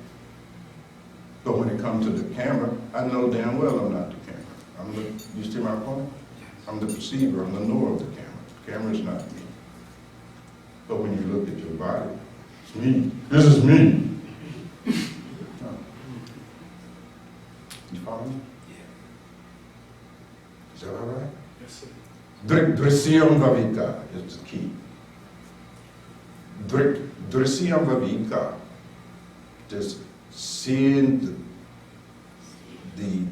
But when it comes to the camera, I know damn well I'm not the camera. You see my point? I'm the perceiver, I'm the knower of the camera. The camera is not me. But when you look at your body, it's me. This is me. No. You follow me? Yeah. Is that all right? Yes, sir. Drishyam Vavika is the key. Drishyam Vavika, just seeing the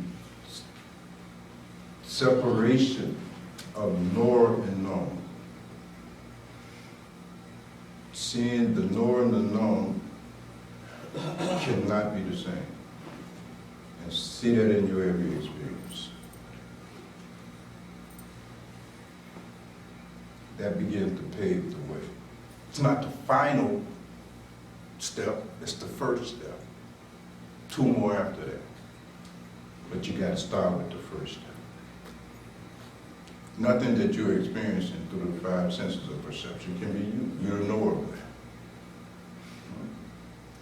separation of knower and known. Seeing the knower and the known cannot be the same. And see that in your every experience. That begins to pave the way. It's not the final step, it's the first step. 2 more after that. But you got to start with the first step. Nothing that you're experiencing through the 5 senses of perception can be you. You're a knower of that.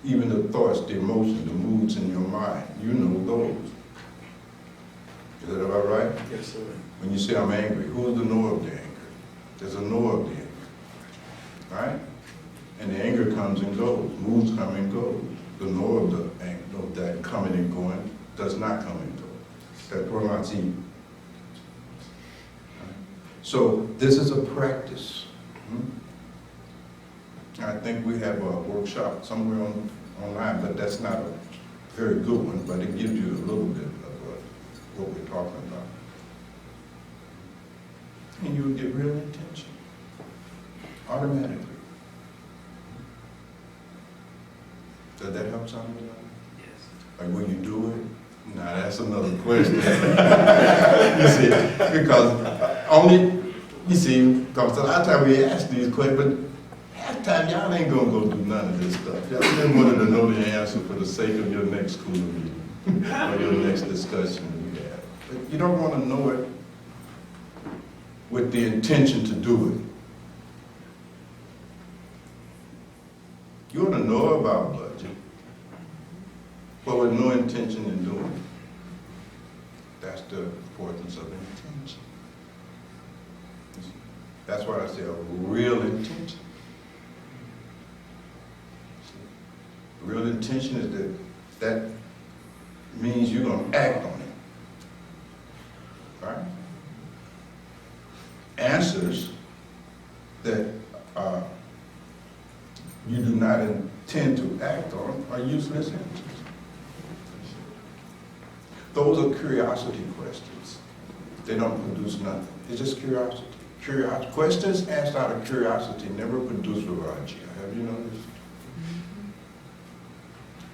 Even the thoughts, the emotions, the moods in your mind, you know those. Is that about right? Yes, sir. When you say I'm angry, who's the knower of the anger? There's a knower of the anger, right? And the anger comes and goes, moods come and go. The knower of the anger, of that coming and going, does not come and go. That Brahmati. So this is a practice. I think we have a workshop somewhere online, but that's not a very good one, but it gives you a little bit of what we're talking about. And you'll get real intention, automatically. Does that help somebody? Yes. Like when you do it? Now that's another question. You see, because because a lot of times we ask these questions, but half the time y'all ain't gonna go do none of this stuff. Y'all just wanted to know the answer for the sake of your next school meeting or your next discussion you have. But you don't want to know it with the intention to do it. You want to know about budget, but with no intention in doing it. That's the importance of intention. That's why I say a real intention. Real intention is that means you're going to act on it. Right? Answers that you do not intend to act on are useless answers. Those are curiosity questions. They don't produce nothing. It's just curiosity. Questions asked out of curiosity never produce Viragia. Have you noticed?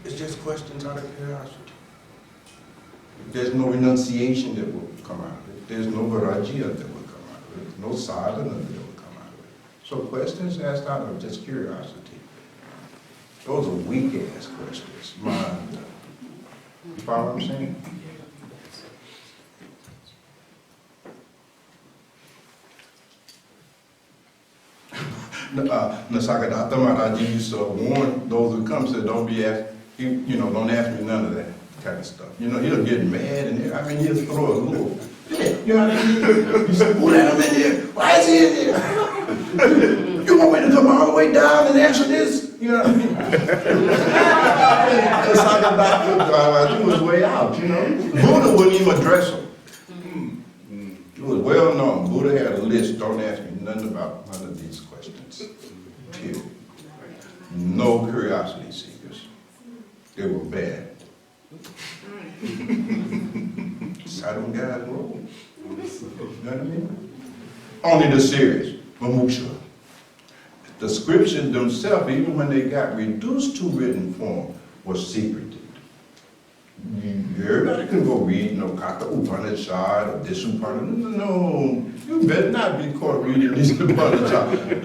It's just questions out of curiosity. There's no renunciation that will come out of it. There's no Viragia that will come out of it. No sadhana that will come out of it. So questions asked out of just curiosity. Those are weak-ass questions. Mind. You follow what I'm saying? Nasagadatta Maharaji used to warn those who come, said, don't be asked, don't ask me none of that kind of stuff. He'll get mad and he'll throw a little fit. You know what I mean? You say, who let him in here? Why is he in here? You want me to come all the way down and answer this? You know what I mean? Nasagadatta was way out, Buddha wouldn't even address him. It was well known. Buddha had a list, don't ask me nothing about none of these questions. Period. No curiosity seekers. They were bad. Sadhu guys roll. You know what I mean? Only the serious, Mamuksha. The scriptures themselves, even when they got reduced to written form, were secreted. Everybody can go read, Kata Upanishad or this Upanishad. No, you better not be caught reading these Upanishads.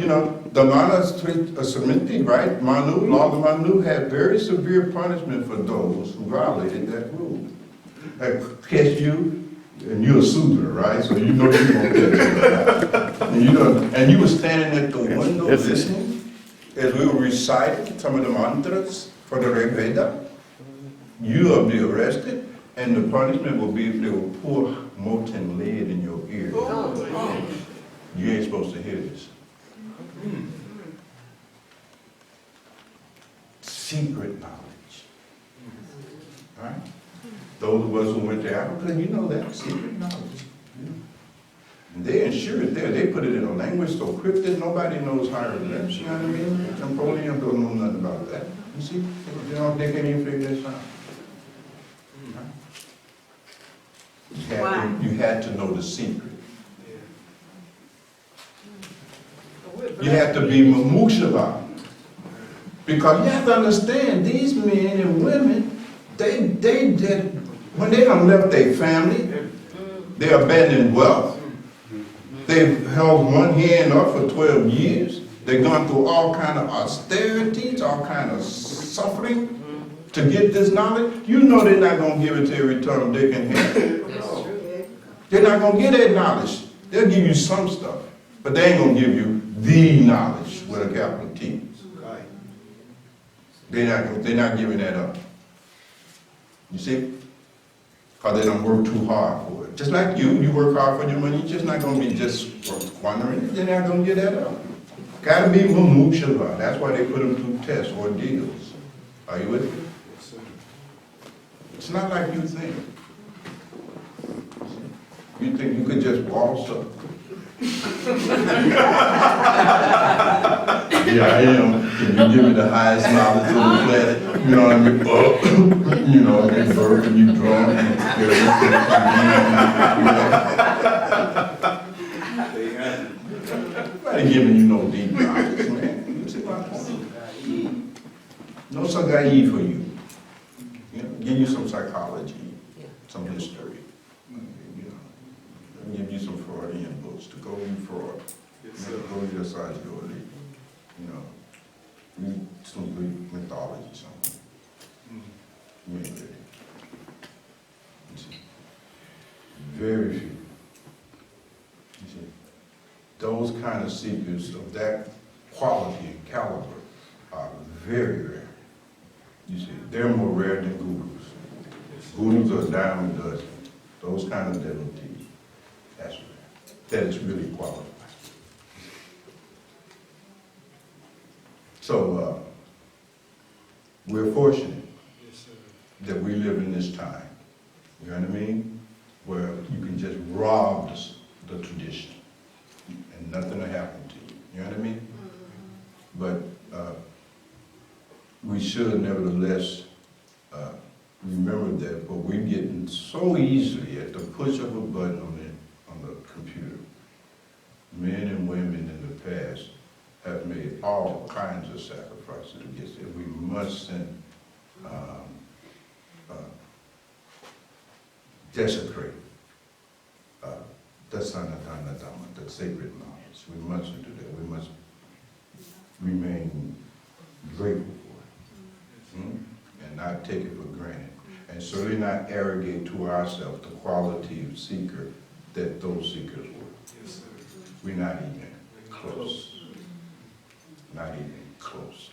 The Mana Samiti, right? Lord of Manu had very severe punishment for those who violated that rule. Catch you, and you're a Sudra, right? So you know you're going to catch you. And you were standing at the window listening as we were reciting some of the mantras for the Rig Veda. You will be arrested, and the punishment will be they will pour molten lead in your ear. You ain't supposed to hear this. Secret knowledge. Right? Those of us who went to Afrika, you know that, secret knowledge. And they ensure it there. They put it in a language so cryptic, nobody knows higher than that. You know what I mean? Napoleon don't know nothing about that. You see? They can't even figure this out. You had to know the secret. You have to be mumuksha. Because you have to understand, these men and women, they did, when they done left their family, they abandoned wealth, they've held one hand up for 12 years, they've gone through all kind of austerities, all kind of suffering to get this knowledge. You know they're not going to give it to every Tom, Dick, and Harry. They're not going to get that knowledge. They'll give you some stuff, but they ain't going to give you the knowledge with a capital T. They're not giving that up. You see? Because they don't work too hard for it. Just like you work hard for your money, you're just not going to be just squandering it. They're not going to get that up. Got to be mumuksha. That's why they put them through tests, ordeals. Are you with me? It's not like you think. You think you could just waltz up Yeah, I am. Can you give me the highest knowledge on the planet? You know what I mean? You know, I get burped and you drunk. I ain't giving you no deep knowledge, man. You see what I'm saying? No sagayi for you. You know, give you some psychology, some history. You know, give you some Freudian books to go read Freud. Go to your Sagiori. You know, read some Greek mythology, something. You ain't ready. You see, very few. You see, those kind of seekers of that quality and caliber are very rare. You see, they're more rare than gurus. Gurus are a dime a dozen. Those kind of devotees, that's rare. That is really qualified. So, we're fortunate that we live in this time, you know what I mean? Where you can just rob the tradition and nothing will happen to you, you know what I mean? But we should nevertheless remember that, but we're getting so easily at the push of a button on the computer. Men and women in the past have made all kinds of sacrifices against it. We mustn't desecrate the Sanatana Dhamma, the sacred knowledge. We mustn't do that. We must remain grateful for it and not take it for granted. And certainly not arrogate to ourselves the quality of seeker that those seekers were. We're not even close. Not even close.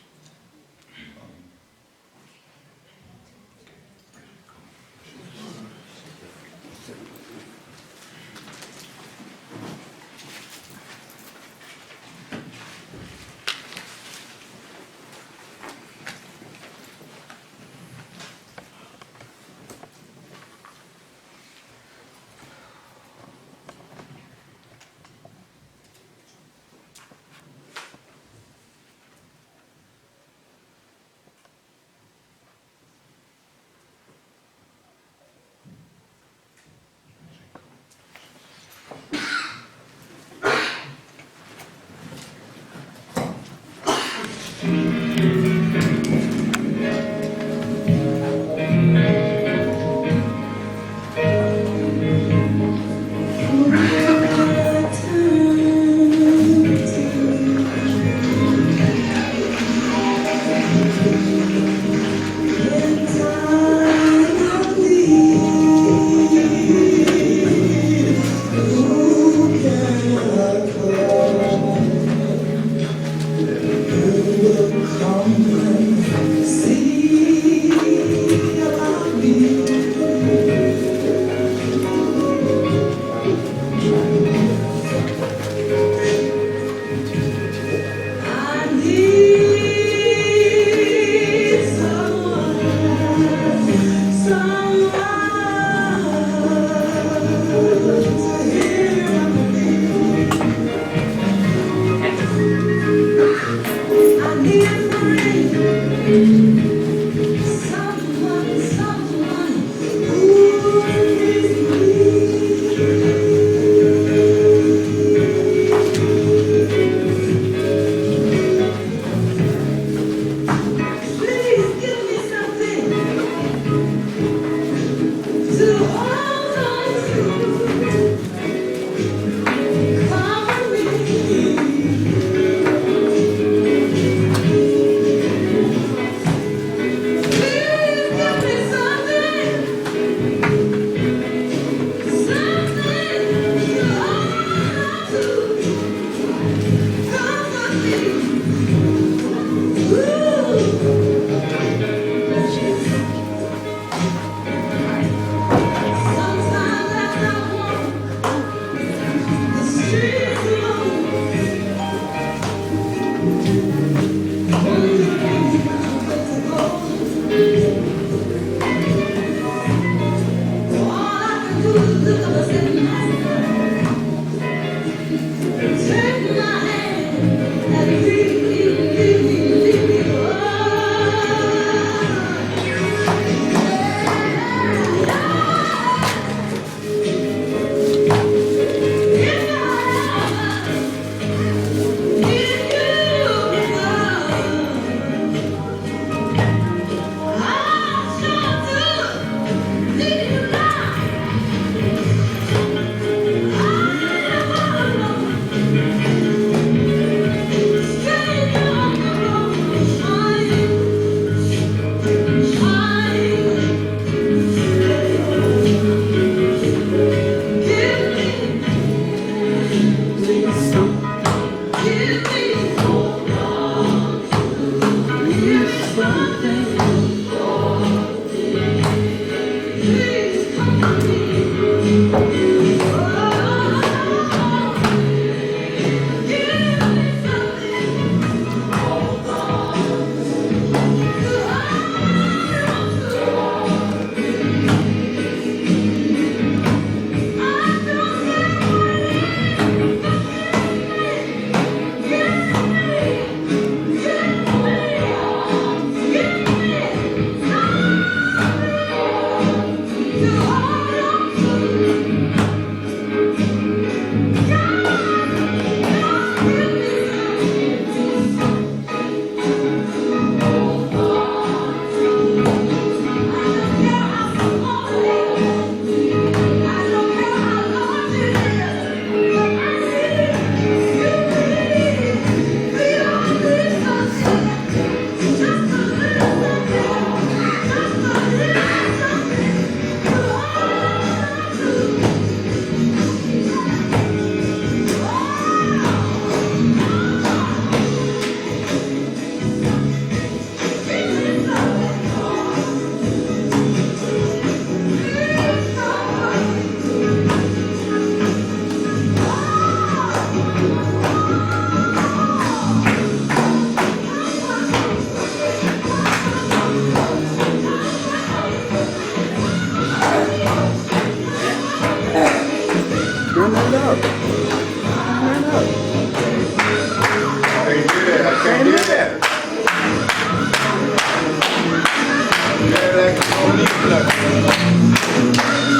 Don't need nothing.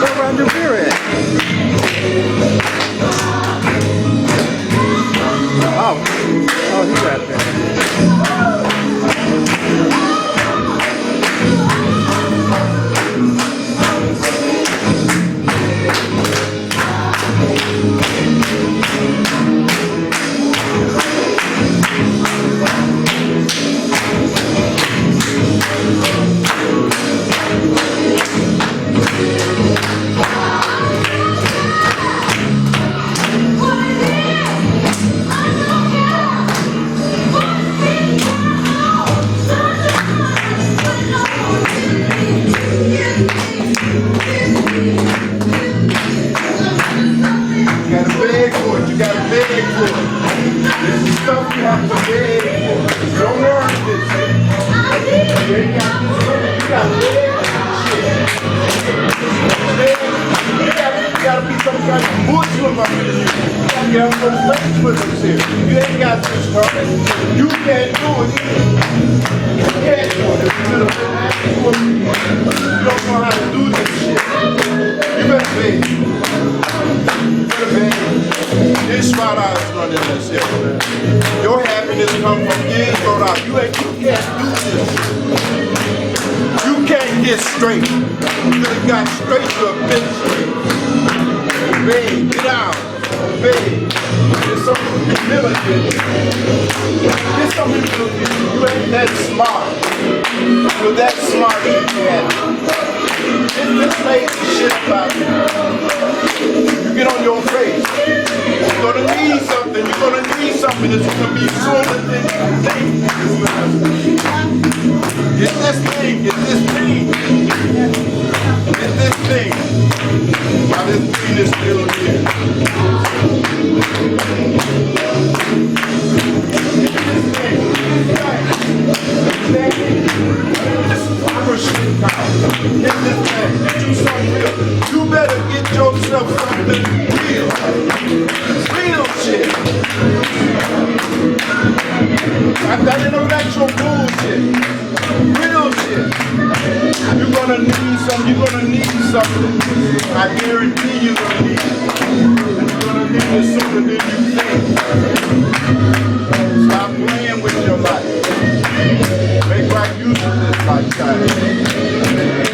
Go around your rear end. Oh, he got there.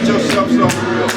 Get yourself some real.